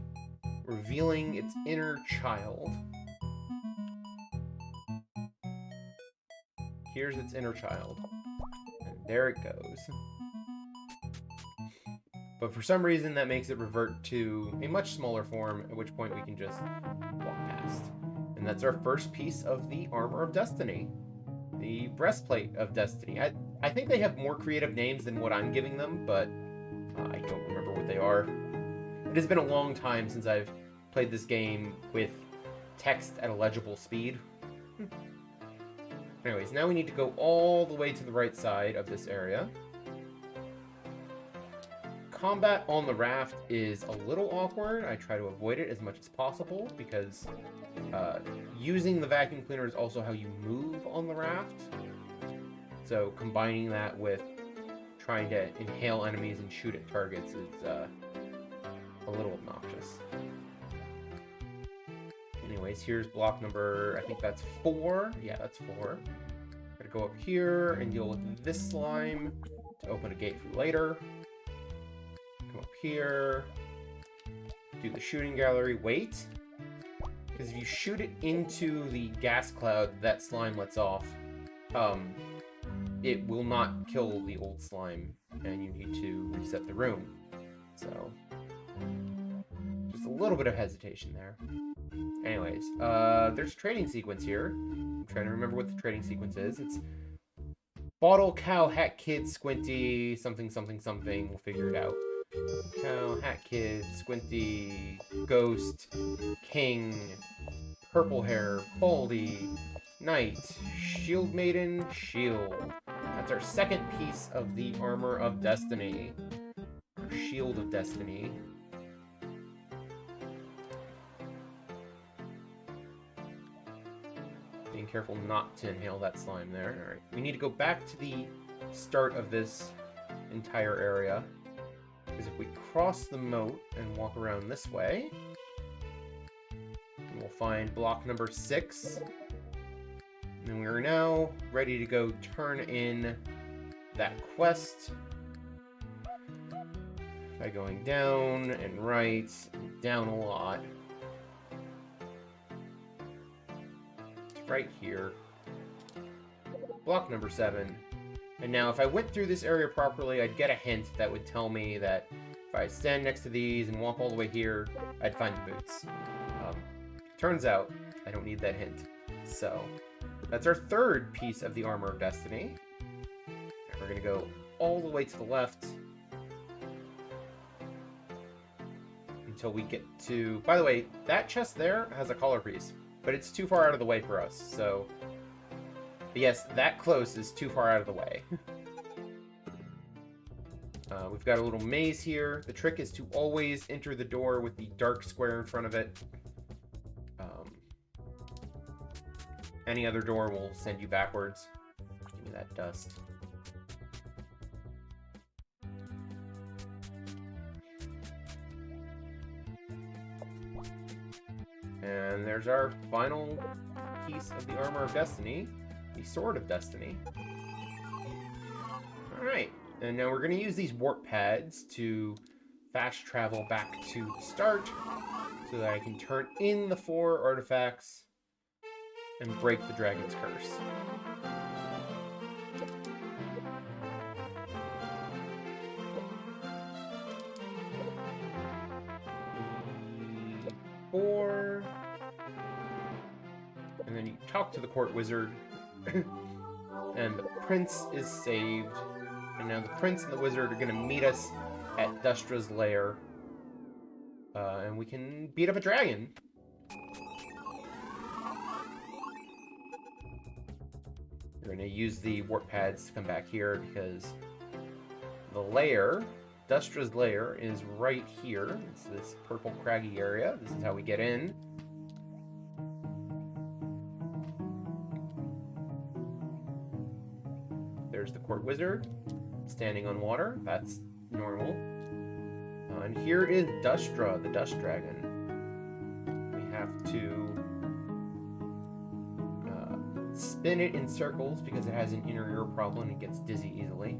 revealing its inner child. Here's its inner child, and there it goes. But for some reason, that makes it revert to a much smaller form, at which point we can just walk past. And that's our first piece of the Armor of Destiny. The Breastplate of Destiny. I think they have more creative names than what I'm giving them, but I don't remember what they are. It has been a long time since I've played this game with text at a legible speed. Anyways, now we need to go all the way to the right side of this area. Combat on the raft is a little awkward. I try to avoid it as much as possible because using the vacuum cleaner is also how you move on the raft. So combining that with trying to inhale enemies and shoot at targets is a little obnoxious. Anyways, here's block number, I think that's 4. Yeah, that's 4. Gotta go up here and deal with this slime to open a gate for later. Come up here, do the shooting gallery, wait, because if you shoot it into the gas cloud that slime lets off, it will not kill the old slime, and you need to reset the room. So, just a little bit of hesitation there. Anyways, there's a trading sequence here. I'm trying to remember what the trading sequence is. It's Bottle, Cow, Hat Kid, Squinty, something, something, something. We'll figure it out. Cow, Hat Kid, Squinty, Ghost, King, Purple Hair, Baldy, Knight, Shield Maiden, Shield. That's our second piece of the Armor of Destiny. Our Shield of Destiny. Being careful not to inhale that slime there. Alright, we need to go back to the start of this entire area. is if we cross the moat and walk around this way, we'll find block number 6. And we are now ready to go turn in that quest by going down and right, and down a lot. It's right here. Block number 7. And now if I went through this area properly, I'd get a hint that would tell me that if I stand next to these and walk all the way here, I'd find the boots. Turns out, I don't need that hint. So, that's our 3rd piece of the Armor of Destiny. And we're going to go all the way to the left until we get to... By the way, that chest there has a collar piece, but it's too far out of the way for us, so... But yes, that close is too far out of the way. We've got a little maze here. The trick is to always enter the door with the dark square in front of it. Any other door will send you backwards. Give me that dust. And there's our final piece of the Armor of Destiny, the Sword of Destiny. Alright, and now we're going to use these warp pads to fast travel back to the start so that I can turn in the 4 artifacts and break the dragon's curse. Four. And then you talk to the court wizard. And the prince is saved. And now the prince and the wizard are going to meet us at Dustra's lair. And we can beat up a dragon. We're going to use the warp pads to come back here because the lair, Dustra's lair, is right here. It's this purple craggy area. This is how we get in. There's the court wizard standing on water. That's normal. And here is Dustra, the dust dragon. We have to spin it in circles because it has an inner ear problem and it gets dizzy easily.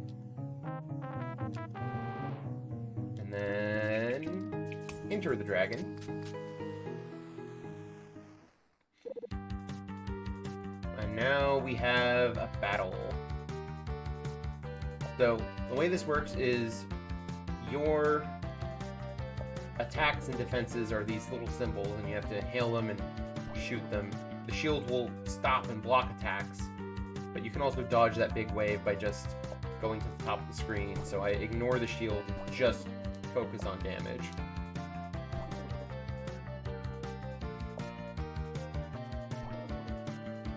And then enter the dragon. And now we have a battle. So the way this works is your attacks and defenses are these little symbols and you have to hail them and shoot them. The shield will stop and block attacks, but you can also dodge that big wave by just going to the top of the screen. So I ignore the shield and just focus on damage.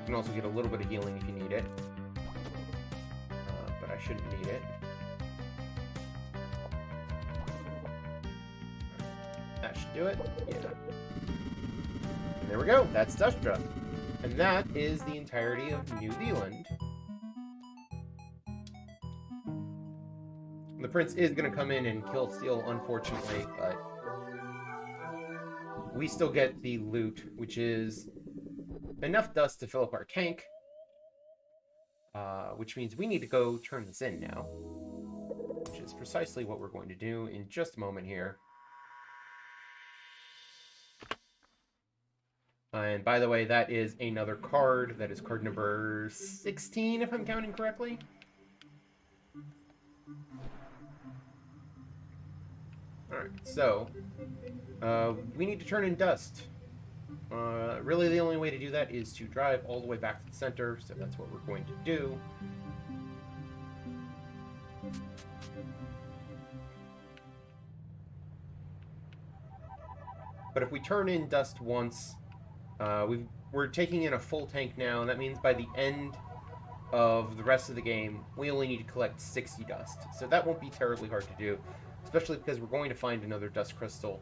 You can also get a little bit of healing if you need it, but I shouldn't need it. That should do it. Yeah. And there we go. That's Dustra. And that is the entirety of New Zealand. The prince is going to come in and kill Steel, unfortunately, but we still get the loot, which is enough dust to fill up our tank, which means we need to go turn this in now, which is precisely what we're going to do in just a moment here. And by the way, that is another card. That is card number 16, if I'm counting correctly. Alright, so we need to turn in dust. Really, the only way to do that is to drive all the way back to the center, so that's what we're going to do. But if we turn in dust once, we're taking in a full tank now, and that means by the end of the rest of the game, we only need to collect 60 dust. So that won't be terribly hard to do, especially because we're going to find another dust crystal,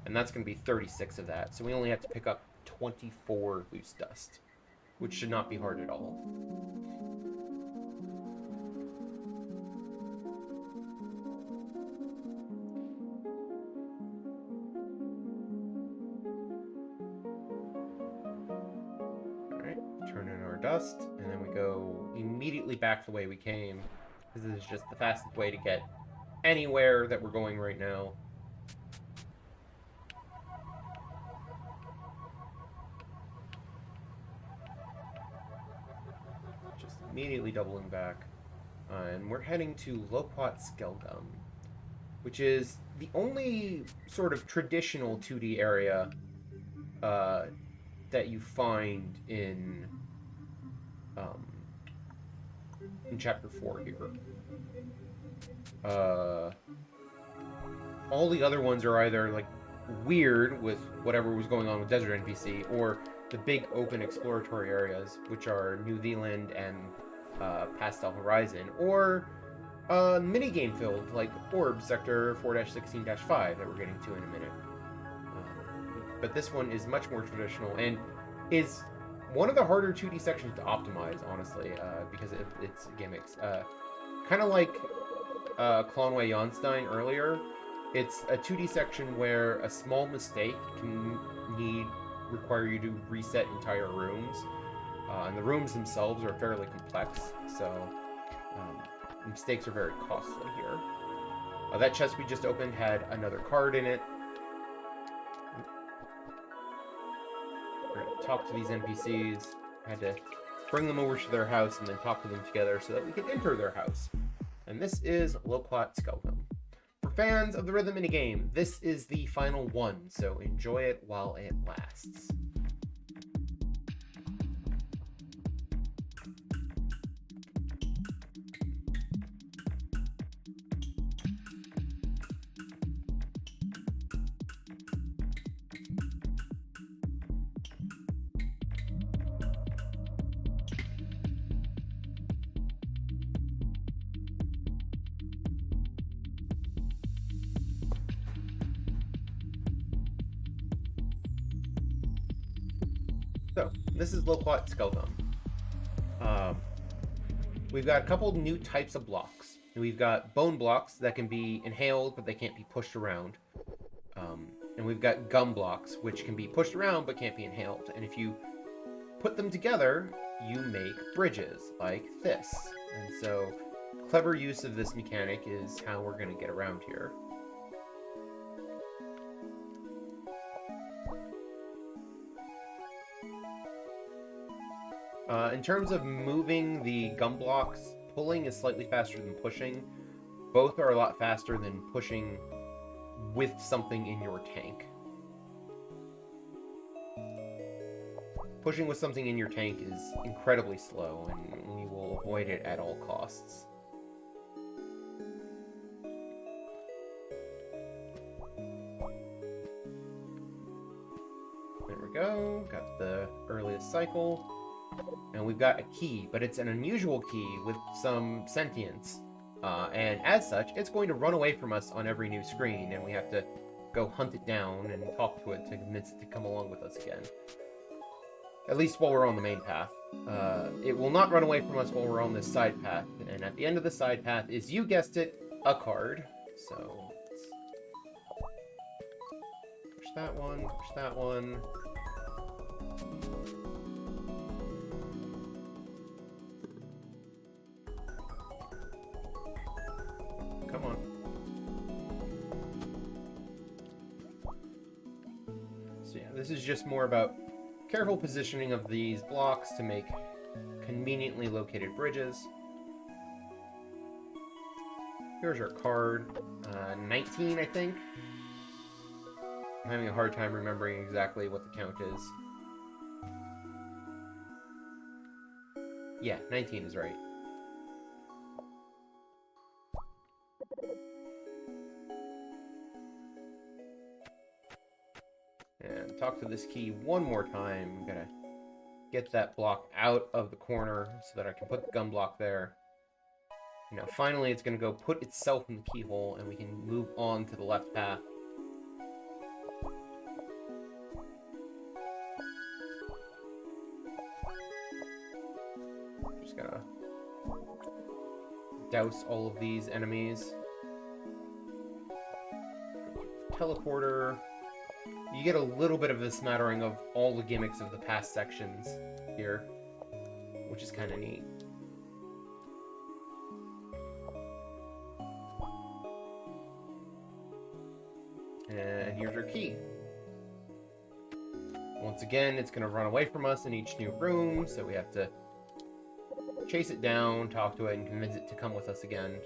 and that's going to be 36 of that. So we only have to pick up 24 loose dust, which should not be hard at all. dust, and then we go immediately back the way we came, because this is just the fastest way to get anywhere that we're going right now. Just immediately doubling back. And we're heading to Loquat Skelgum, which is the only sort of traditional 2D area that you find in Chapter 4 here. All the other ones are either, like, weird with whatever was going on with Desert NPC, or the big open exploratory areas, which are New Zealand and Pastel Horizon, or minigame filled, like Orb Sector 4-16-5 that we're getting to in a minute. But this one is much more traditional and is one of the harder 2D sections to optimize, honestly, because it's gimmicks. Kind of like Clonway Jonstein earlier, it's a 2D section where a small mistake can require you to reset entire rooms. And the rooms themselves are fairly complex, so mistakes are very costly here. That chest we just opened had another card in it. We're going to talk to these NPCs. I had to bring them over to their house and then talk to them together so that we could enter their house. And this is Loquat Skelgum. For fans of the rhythm minigame, this is the final one, so enjoy it while it lasts. So, this is Loquat Skelgum. We've got a couple new types of blocks. We've got bone blocks that can be inhaled, but they can't be pushed around. And we've got gum blocks, which can be pushed around, but can't be inhaled. And if you put them together, you make bridges, like this. And so, clever use of this mechanic is how we're going to get around here. In terms of moving the gum blocks, pulling is slightly faster than pushing. Both are a lot faster than pushing with something in your tank. Pushing with something in your tank is incredibly slow, and we will avoid it at all costs. There we go, got the earliest cycle. And we've got a key, but it's an unusual key with some sentience. And as such, it's going to run away from us on every new screen, and we have to go hunt it down and talk to it to convince it to come along with us again. At least while we're on the main path. It will not run away from us while we're on this side path, and at the end of the side path is, you guessed it, a card. So, let's push that one, push that one. Come on. So yeah, this is just more about careful positioning of these blocks to make conveniently located bridges. Here's our card. 19, I think. I'm having a hard time remembering exactly what the count is. Yeah, 19 is right. And talk to this key one more time. I'm gonna get that block out of the corner so that I can put the gum block there. Now finally it's gonna go put itself in the keyhole and we can move on to the left path. Just gotta douse all of these enemies. Teleporter. You get a little bit of a smattering of all the gimmicks of the past sections here. which is kind of neat. And here's our key. Once again, it's going to run away from us in each new room, so we have to chase it down, talk to it, and convince it to come with us again.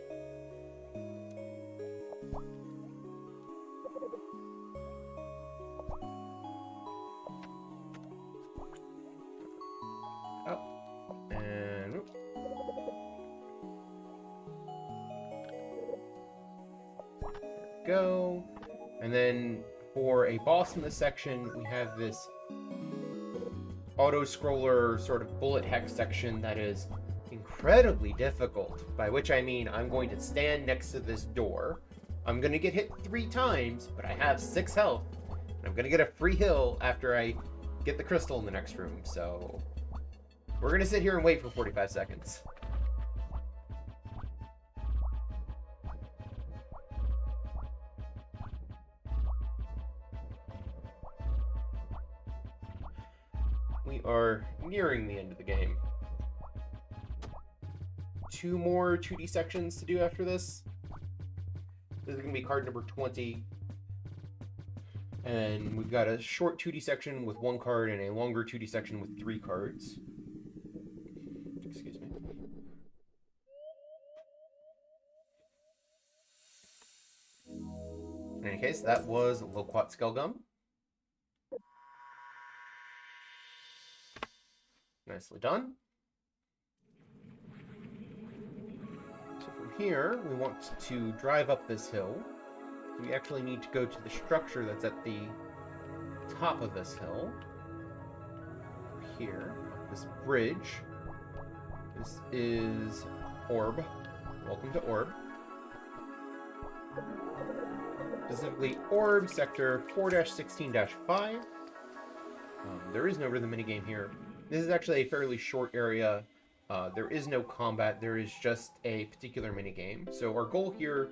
Up. And... Whoop. There we go. And then for a boss in this section, we have this auto-scroller sort of bullet hex section that is incredibly difficult, by which I mean I'm going to stand next to this door. I'm going to get hit 3 times, but I have 6 health. And I'm going to get a free heal after I get the crystal in the next room, so we're going to sit here and wait for 45 seconds. We are nearing the end of the game. 2 more 2D sections to do after this. This is going to be card number 20. And we've got a short 2D section with 1 card and a longer 2D section with 3 cards. Excuse me. In any case, that was Loquat Skullgum. Nicely done. So from here, we want to drive up this hill. We actually need to go to the structure that's at the top of this hill. Here, up this bridge. This is Orb. Welcome to Orb. Specifically, Orb Sector 4-16-5. There is no rhythm minigame here. This is actually a fairly short area. There is no combat. There is just a particular minigame. So our goal here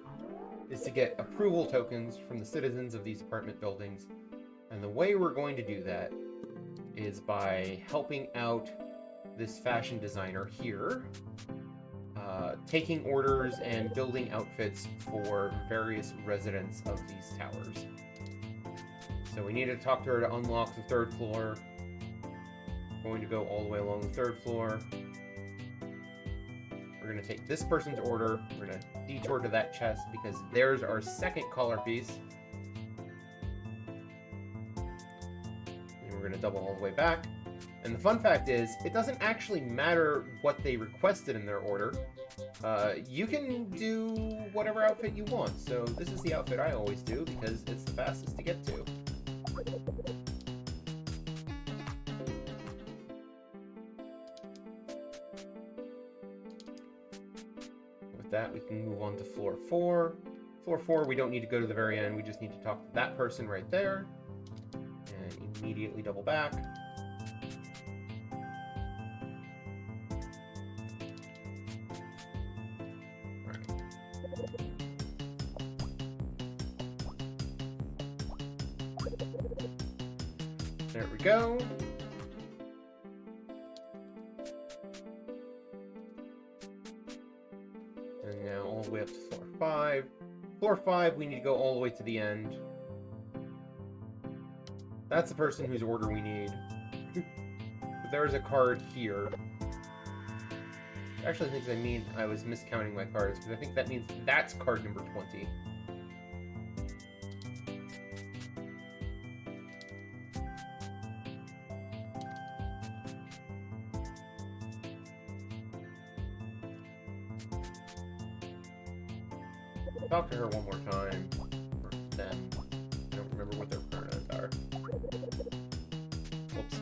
is to get approval tokens from the citizens of these apartment buildings. And the way we're going to do that is by helping out this fashion designer here, taking orders and building outfits for various residents of these towers. So we need to talk to her to unlock the 3rd floor. Going to go all the way along the 3rd floor. We're going to take this person's order. We're going to detour to that chest because there's our 2nd collar piece. And we're going to double all the way back. And the fun fact is, it doesn't actually matter what they requested in their order. You can do whatever outfit you want. So this is the outfit I always do because it's the fastest to get to. That we can move on to floor 4. Floor 4, we don't need to go to the very end. We just need to talk to that person right there and immediately double back. Right. There we go. And now all the way up to floor 5. Floor 5, we need to go all the way to the end. That's the person whose order we need. But there's a card here. Actually, I think I was miscounting my cards, because I think that means that's card number 20. Talk to her one more time. Or them. I don't remember what their pronouns are. Whoops.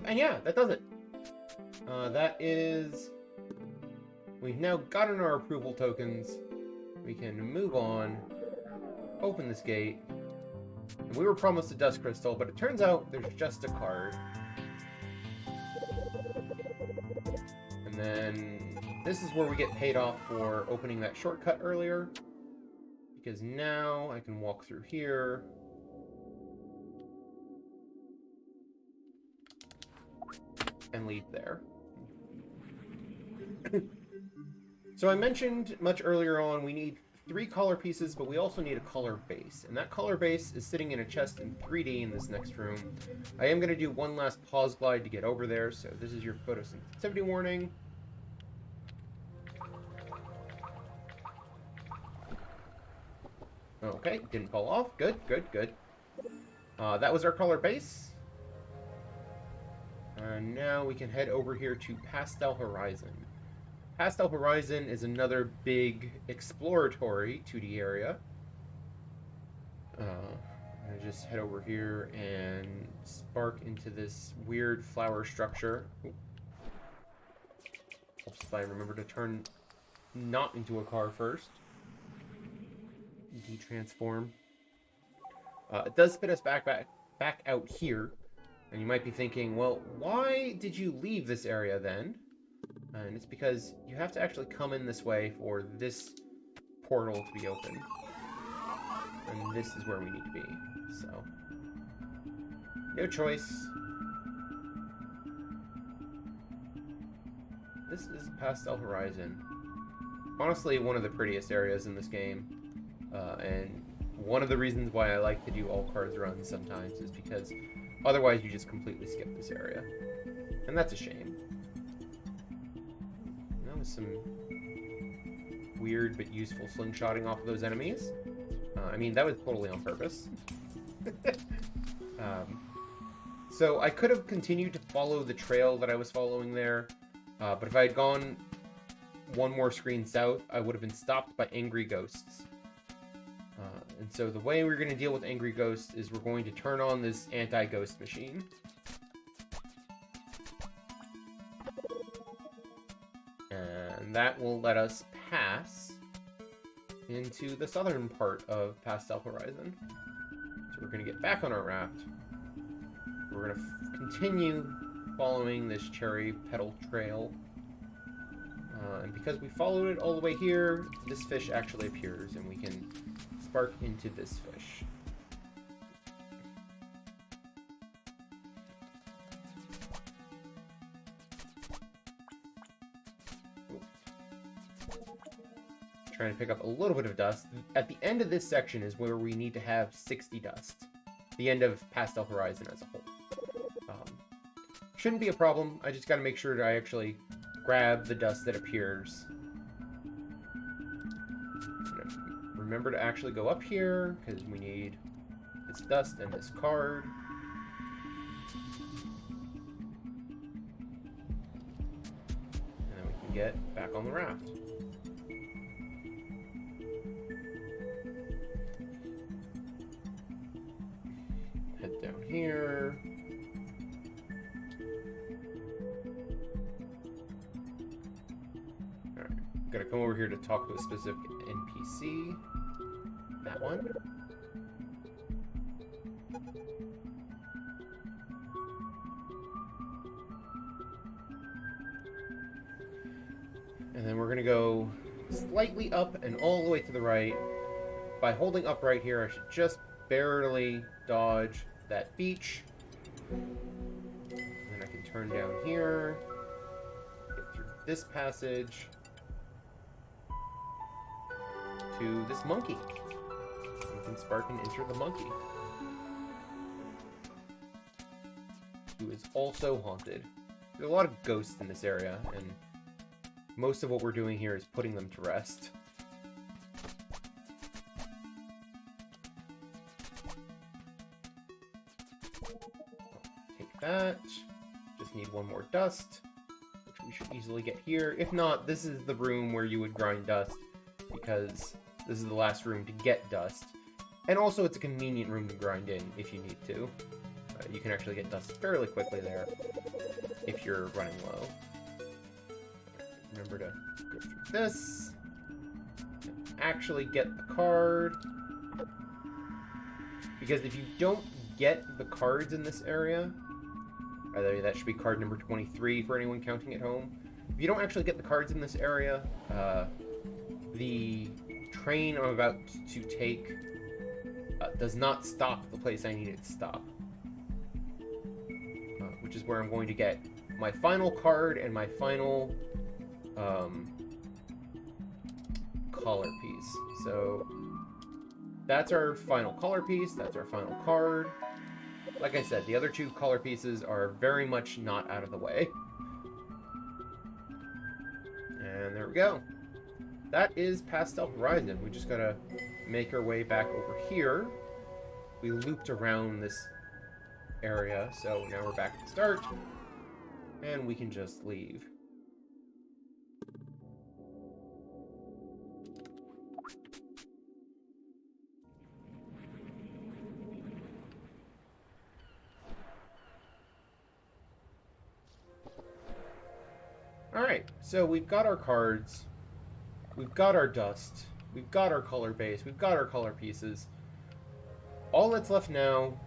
And yeah, that does it. That is... We've now gotten our approval tokens. We can move on. Open this gate. And we were promised a dust crystal, but it turns out there's just a card. And then... This is where we get paid off for opening that shortcut earlier. Because now I can walk through here. And leave there. So I mentioned much earlier on we need 3 color pieces, but we also need a color base. And that color base is sitting in a chest in 3D in this next room. I am going to do one last pause glide to get over there, so this is your photosensitivity warning. Okay, didn't fall off. Good, good, good. That was our color base. And now we can head over here to Pastel Horizon. Pastel Horizon is another big exploratory 2D area. I just head over here and spark into this weird flower structure. Helps if I remember to turn not into a car first. Detransform. It does spit us back out here. And you might be thinking, well, why did you leave this area then? And it's because you have to actually come in this way for this portal to be open. And this is where we need to be. So, no choice. This is Pastel Horizon. Honestly, one of the prettiest areas in this game. And one of the reasons why I like to do all cars runs sometimes is because otherwise you just completely skip this area. And that's a shame. That was some weird but useful slingshotting off of those enemies. I mean, that was totally on purpose. So I could have continued to follow the trail that I was following there, but if I had gone one more screen south, I would have been stopped by angry ghosts. And so the way we're going to deal with angry ghosts is we're going to turn on this anti-ghost machine. And that will let us pass into the southern part of Pastel Horizon. So we're going to get back on our raft. We're going to continue following this cherry petal trail. And because we followed it all the way here, this fish actually appears, and we can spark into this fish. Trying to pick up a little bit of dust. At the end of this section is where we need to have 60 dust. The end of Pastel Horizon as a whole. Shouldn't be a problem. I just got to make sure that I actually grab the dust that appears. Remember to actually go up here, because we need this dust and this card. And then we can get back on the raft. Head down here. Alright, gotta come over here to talk to a specific NPC. That one. And then we're going to go slightly up and all the way to the right. By holding up right here, I should just barely dodge that beach. And then I can turn down here, get through this passage to this monkey. We can spark and enter the monkey, who is also haunted. There's a lot of ghosts in this area, and most of what we're doing here is putting them to rest. Take that. Just need one more dust, which we should easily get here. If not, this is the room where you would grind dust, because this is the last room to get dust. And also, it's a convenient room to grind in if you need to. You can actually get dust fairly quickly there if you're running low. Remember to go through this. Actually get the card. Because if you don't get the cards in this area, either that should be card number 23 for anyone counting at home. If you don't actually get the cards in this area, the train I'm about to take does not stop the place I need it to stop. Which is where I'm going to get my final card and my final color piece. So that's our final color piece. That's our final card. Like I said, the other two color pieces are very much not out of the way. And there we go. That is Pastel Horizon. We just gotta make our way back over here. We looped around this area, so now we're back at the start. And we can just leave. Alright, so we've got our cards, we've got our dust, we've got our color base, we've got our color pieces. All that's left now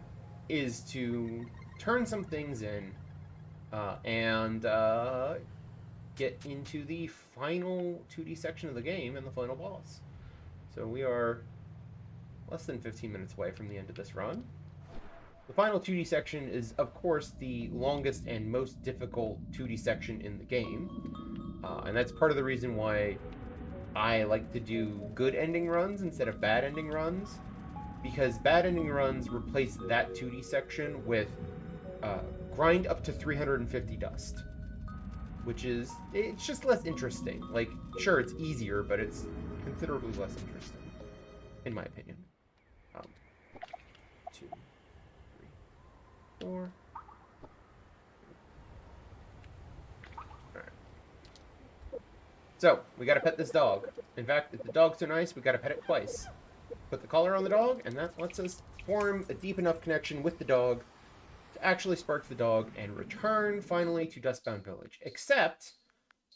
is to turn some things in and get into the final 2D section of the game and the final boss. So we are less than 15 minutes away from the end of this run. The final 2D section is, of course, the longest and most difficult 2D section in the game. And that's part of the reason why I like to do good ending runs instead of bad ending runs. Because bad ending runs replace that 2D section with grind up to 350 dust. Which is, it's just less interesting. Like, sure, it's easier, but it's considerably less interesting. In my opinion. 2, 3, 4. Alright. So, we gotta pet this dog. In fact, if the dog's so nice, we gotta pet it twice. Put the collar on the dog, and that lets us form a deep enough connection with the dog to actually spark the dog and return, finally, to Dustbound Village. Except,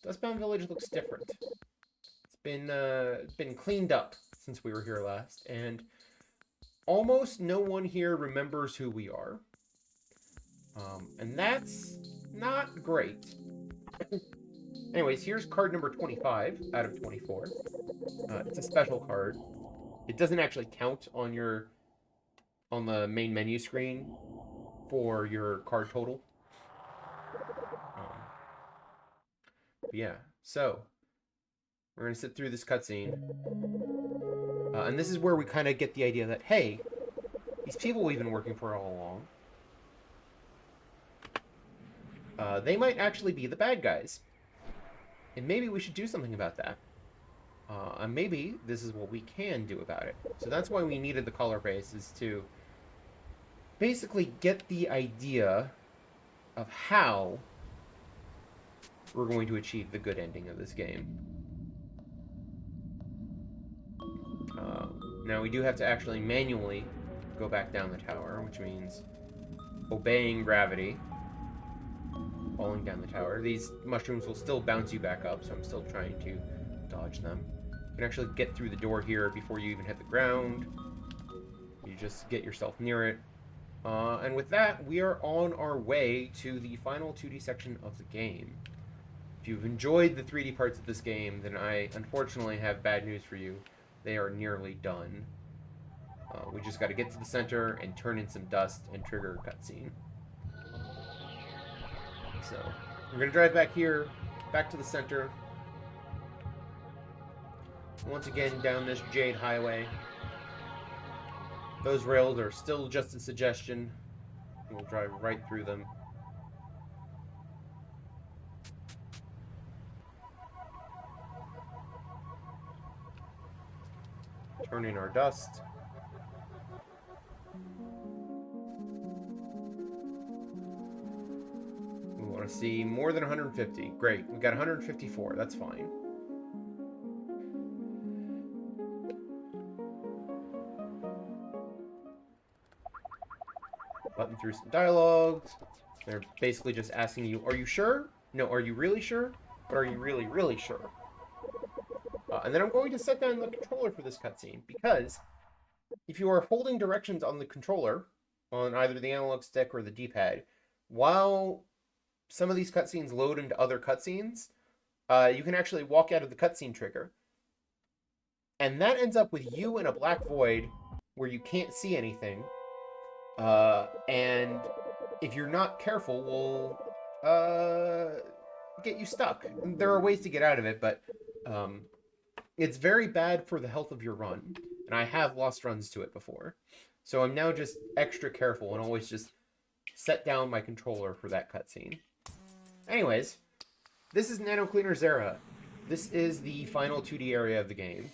Dustbound Village looks different. It's been cleaned up since we were here last, and almost no one here remembers who we are. And that's not great. Anyways, here's card number 25 out of 24. It's a special card. It doesn't actually count on the main menu screen for your card total. Yeah, so we're gonna sit through this cutscene, and this is where we kind of get the idea that, hey, these people we've been working for all along, they might actually be the bad guys, and maybe we should do something about that. And maybe this is what we can do about it. So that's why we needed the color base, is to basically get the idea of how we're going to achieve the good ending of this game. Now we do have to actually manually go back down the tower, which means obeying gravity, falling down the tower. These mushrooms will still bounce you back up, so I'm still trying to dodge them. You can actually get through the door here before you even hit the ground. You just get yourself near it. And with that, we are on our way to the final 2D section of the game. If you've enjoyed the 3D parts of this game, then I unfortunately have bad news for you. They are nearly done. We just got to get to the center and turn in some dust and trigger a cutscene. So, we're going to drive back here, back to the center. Once again, down this Jade Highway. Those rails are still just a suggestion. We'll drive right through them. Turn in our dust. We want to see more than 150. Great, we got 154. That's fine. Button through some dialogues. They're basically just asking you, are you sure? No, are you really sure? But are you really, really sure? And then I'm going to set down the controller for this cutscene, because if you are holding directions on the controller, on either the analog stick or the D-pad, while some of these cutscenes load into other cutscenes, you can actually walk out of the cutscene trigger. And that ends up with you in a black void where you can't see anything. And if you're not careful, will get you stuck. And there are ways to get out of it, but it's very bad for the health of your run. And I have lost runs to it before. So I'm now just extra careful and always just set down my controller for that cutscene. Anyways, this is Nano Cleaner Zera. This is the final 2D area of the game.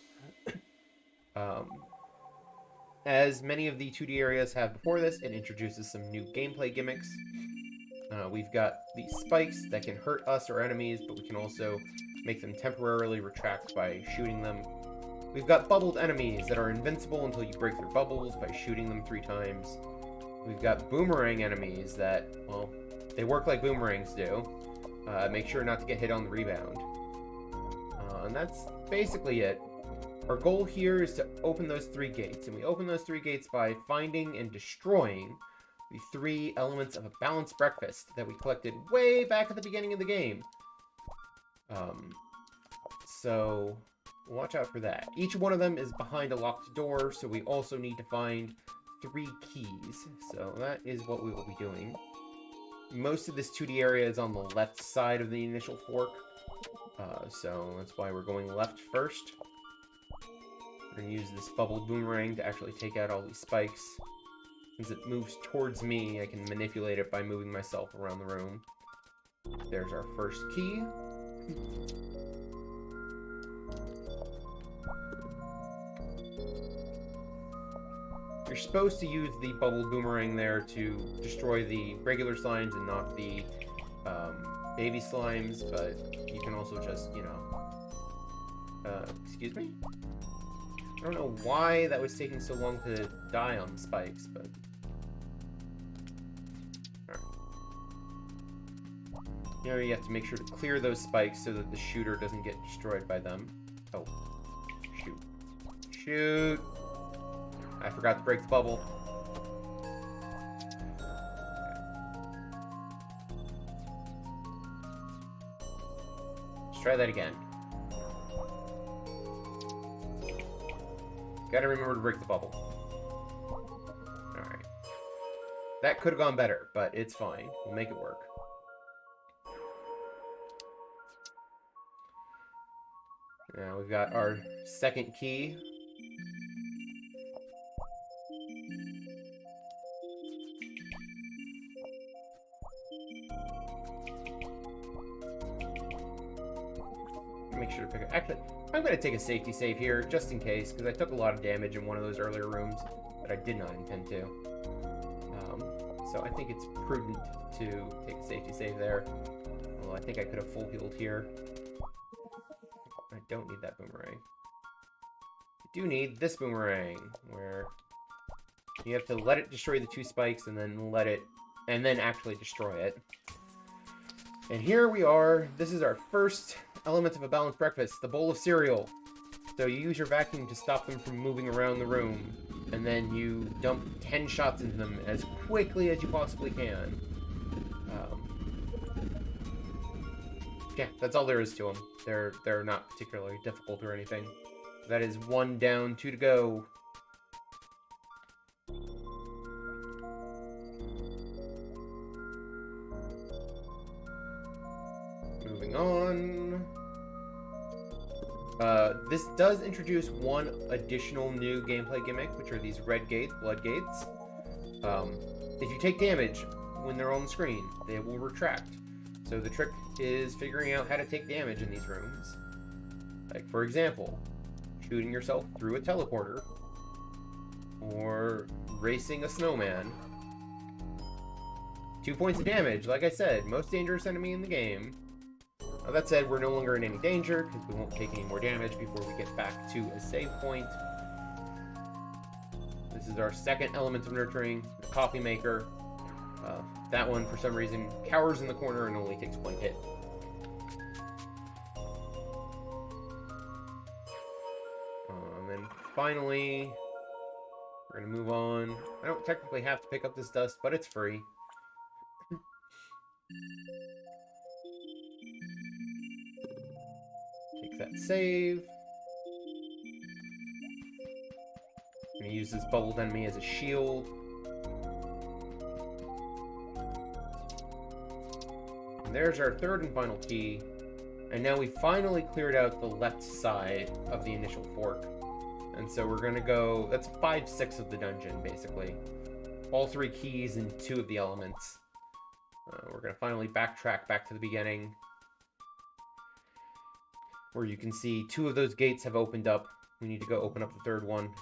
As many of the 2D areas have before this, it introduces some new gameplay gimmicks. We've got these spikes that can hurt us or enemies, but we can also make them temporarily retract by shooting them. We've got bubbled enemies that are invincible until you break their bubbles by shooting them 3 times. We've got boomerang enemies that, well, they work like boomerangs do. Make sure not to get hit on the rebound. And that's basically it. Our goal here is to open those 3 gates, and we open those 3 gates by finding and destroying the 3 elements of a balanced breakfast that we collected way back at the beginning of the game. So watch out for that. Each one of them is behind a locked door, so we also need to find 3 keys. So that is what we will be doing. Most of this 2D area is on the left side of the initial fork, so that's why we're going left first. We're going to use this bubble boomerang to actually take out all these spikes. Since it moves towards me, I can manipulate it by moving myself around the room. There's our first key. You're supposed to use the bubble boomerang there to destroy the regular slimes and not the baby slimes, but you can also just, you know... excuse me? I don't know why that was taking so long to die on the spikes, but... Alright. Here you have to make sure to clear those spikes so that the shooter doesn't get destroyed by them. Oh. Shoot. Shoot! I forgot to break the bubble. Let's try that again. Gotta remember to break the bubble. Alright. That could have gone better, but it's fine. We'll make it work. Now we've got our second key. Make sure to pick it. Actually, I'm going to take a safety save here, just in case, because I took a lot of damage in one of those earlier rooms that I did not intend to. So I think it's prudent to take a safety save there. Although I think I could have full healed here. I don't need that boomerang. I do need this boomerang, where you have to let it destroy the 2 spikes and then actually destroy it. And here we are. This is our first element of a balanced breakfast, the bowl of cereal. So you use your vacuum to stop them from moving around the room, and then you dump 10 shots into them as quickly as you possibly can. Yeah, that's all there is to them. They're not particularly difficult or anything. That is 1 down, 2 to go. Moving on. This does introduce 1 additional new gameplay gimmick, which are these red gates, blood gates. If you take damage when they're on the screen, they will retract. So the trick is figuring out how to take damage in these rooms. Like, for example, shooting yourself through a teleporter, or racing a snowman. 2 points of damage, like I said, most dangerous enemy in the game. Now, that said, we're no longer in any danger, because we won't take any more damage before we get back to a save point. This is our second element of nurturing, the coffee maker. That one, for some reason, cowers in the corner and only takes 1 hit. And then finally, we're going to move on. I don't technically have to pick up this dust, but it's free. Take that save. I'm going to use this bubbled enemy as a shield. And there's our third and final key. And now we finally cleared out the left side of the initial fork. And so we're going to go... That's 5/6 of the dungeon, basically. All 3 keys and 2 of the elements. We're going to finally backtrack back to the beginning, where you can see 2 of those gates have opened up. We need to go open up the 3rd one.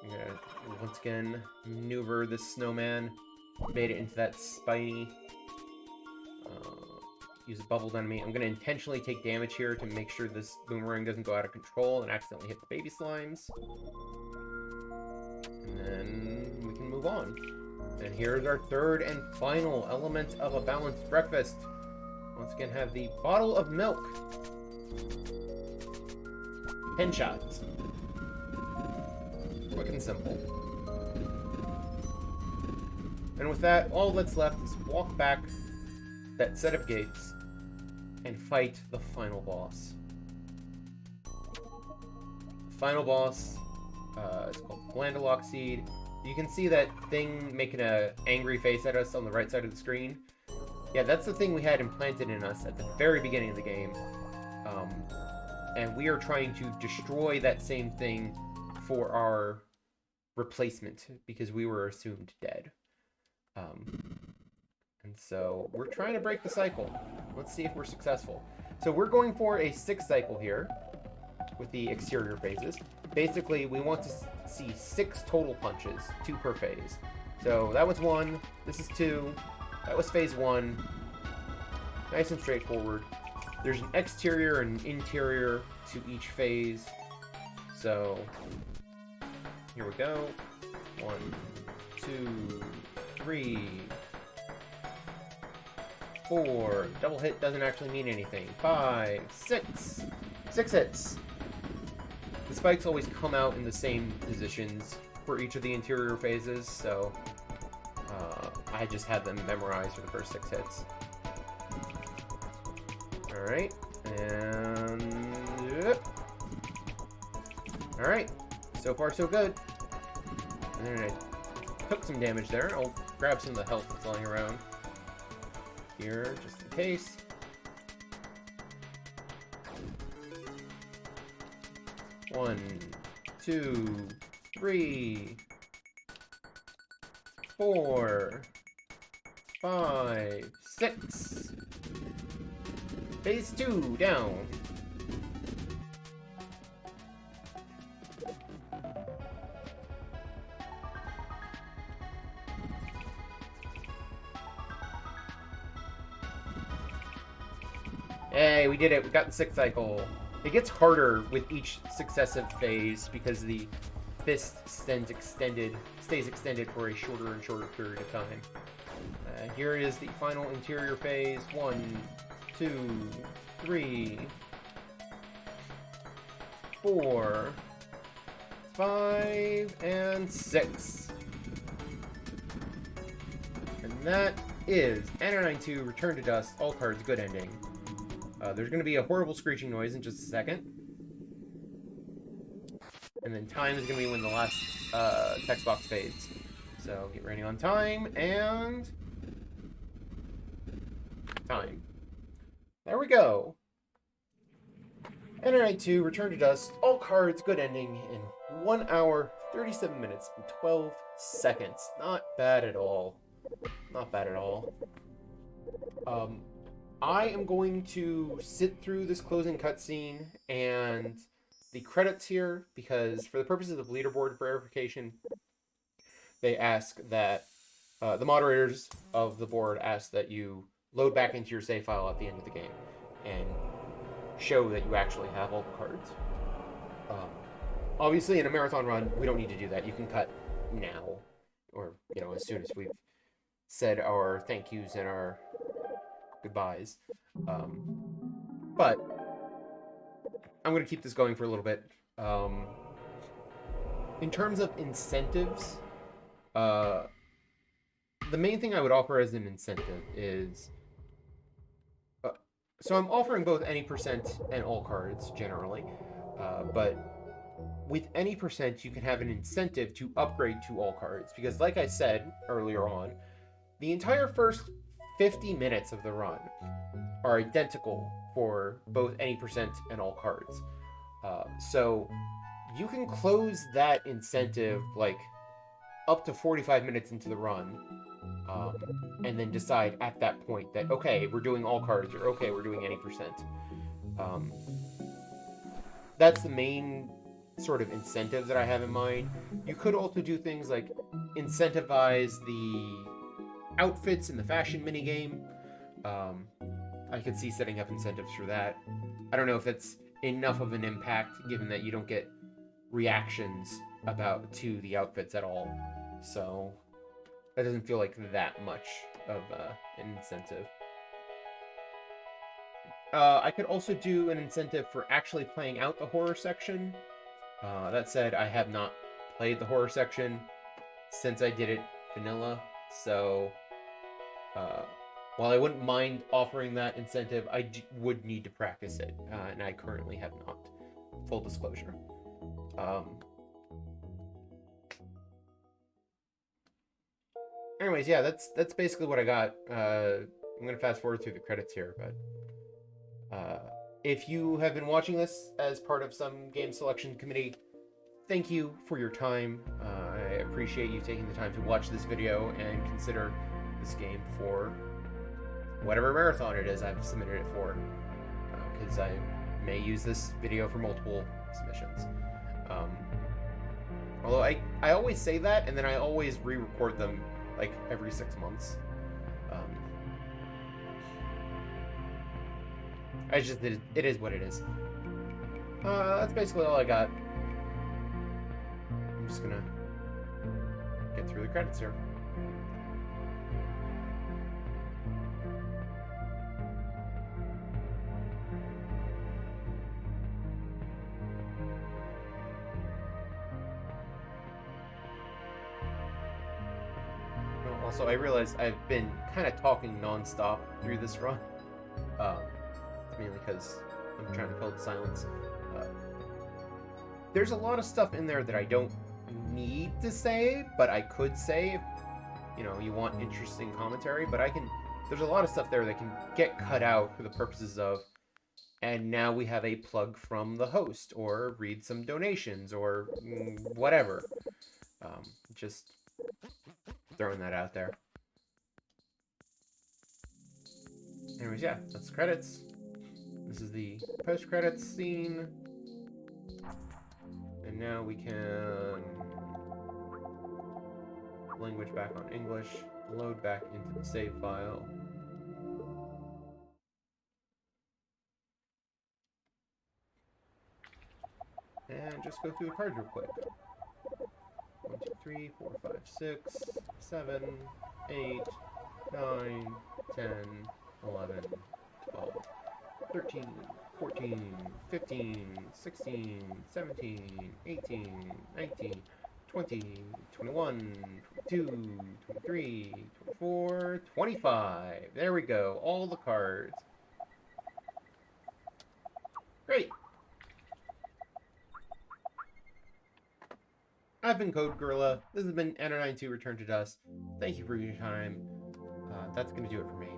I'm gonna once again maneuver this snowman. Made it into that spiny. Use a bubbled enemy. I'm going to intentionally take damage here to make sure this boomerang doesn't go out of control and accidentally hit the baby slimes. And then we can move on. And here's our 3rd and final element of a balanced breakfast. Once again, have the bottle of milk. 10 shots. Quick and simple. And with that, all that's left is walk back that set of gates and fight the final boss. The final boss is called Glandalock Seed. You can see that thing making an angry face at us on the right side of the screen. Yeah, that's the thing we had implanted in us at the very beginning of the game. And we are trying to destroy that same thing for our replacement, because we were assumed dead. And so we're trying to break the cycle. Let's see if we're successful. So we're going for a 6 cycle here with the exterior phases. Basically, we want to see 6 total punches, 2 per phase. So that was 1, this is 2, that was phase 1. Nice and straightforward. There's an exterior and an interior to each phase. So here we go. 1, 2, 3, 4. Double hit doesn't actually mean anything. 5, 6. 6 hits. The spikes always come out in the same positions for each of the interior phases, so I just had them memorized for the first 6 hits. Alright, and... Alright, so far so good. And then I took some damage there. I'll grab some of the health that's lying around here, just in case. One, 2, 3, 4, 5, 6. Phase 2 down. Hey, we did it. We got the 6th cycle. It gets harder with each successive phase because the fist stays extended for a shorter and shorter period of time. Here is the final interior phase. 1, 2, 3, 4, 5, and 6. And that is Anodyne 2 Return to Dust, all cards, good ending. There's going to be a horrible screeching noise in just a second. And then time is going to be when the last text box fades. So get ready on time, and... time. There we go. Anodyne 2 Return to Dust, all cards, good ending in 1 hour, 37 minutes, and 12 seconds. Not bad at all. Not bad at all. I am going to sit through this closing cutscene and the credits here, because for the purposes of leaderboard verification, they ask that, the moderators of the board ask that you load back into your save file at the end of the game and show that you actually have all the cards. Obviously, in a marathon run, we don't need to do that. You can cut now, or, as soon as we've said our thank yous and our goodbyes. But I'm going to keep this going for a little bit. In terms of incentives, the main thing I would offer as an incentive is So I'm offering both any percent and all cards generally, but with any percent, you can have an incentive to upgrade to all cards because, like I said earlier on, the entire first 50 minutes of the run are identical for both any percent and all cards. So you can close that incentive like up to 45 minutes into the run, um, and then decide at that point that okay, we're doing all cards, or okay, we're doing any percent. Um, that's the main sort of incentive that I have in mind. You could also do things like incentivize the outfits in the fashion minigame. Um, I could see setting up incentives for that. I don't know if it's enough of an impact given that you don't get reactions about to the outfits at all. So that doesn't feel like that much of an incentive. I could also do an incentive for actually playing out the horror section. That said, I have not played the horror section since I did it vanilla, so while I wouldn't mind offering that incentive, would need to practice it, and I currently have not. Full disclosure. Anyways, yeah, that's basically what I got. I'm gonna fast forward through the credits here, but if you have been watching this as part of some game selection committee, thank you for your time. I appreciate you taking the time to watch this video and consider this game for whatever marathon it is I've submitted it for, because I may use this video for multiple submissions. Although I always say that, and then I always re-record them like every 6 months. It is what it is. That's basically all I got. I'm just gonna get through the credits here. Also, I realize I've been kind of talking non-stop through this run. Mainly because I'm trying to fill the silence. There's a lot of stuff in there that I don't need to say, but I could say if, you want interesting commentary, but there's a lot of stuff there that can get cut out for the purposes of, and now we have a plug from the host, or read some donations, or whatever. Just throwing that out there. Anyways, yeah, that's the credits. This is the post-credits scene. And now we can language back on English, load back into the save file. And just go through the cards real quick. 1, 2, 3, 4, 5, 6, 7, 8, 9, 10, 11, 12, 13, 14, 15, 16, 17, 18, 19, 20, 21, 22, 23, 24, 25. There we go. All the cards. Great. I've been Code Gorilla. This has been Anodyne 2 Return to Dust. Thank you for your time. That's going to do it for me.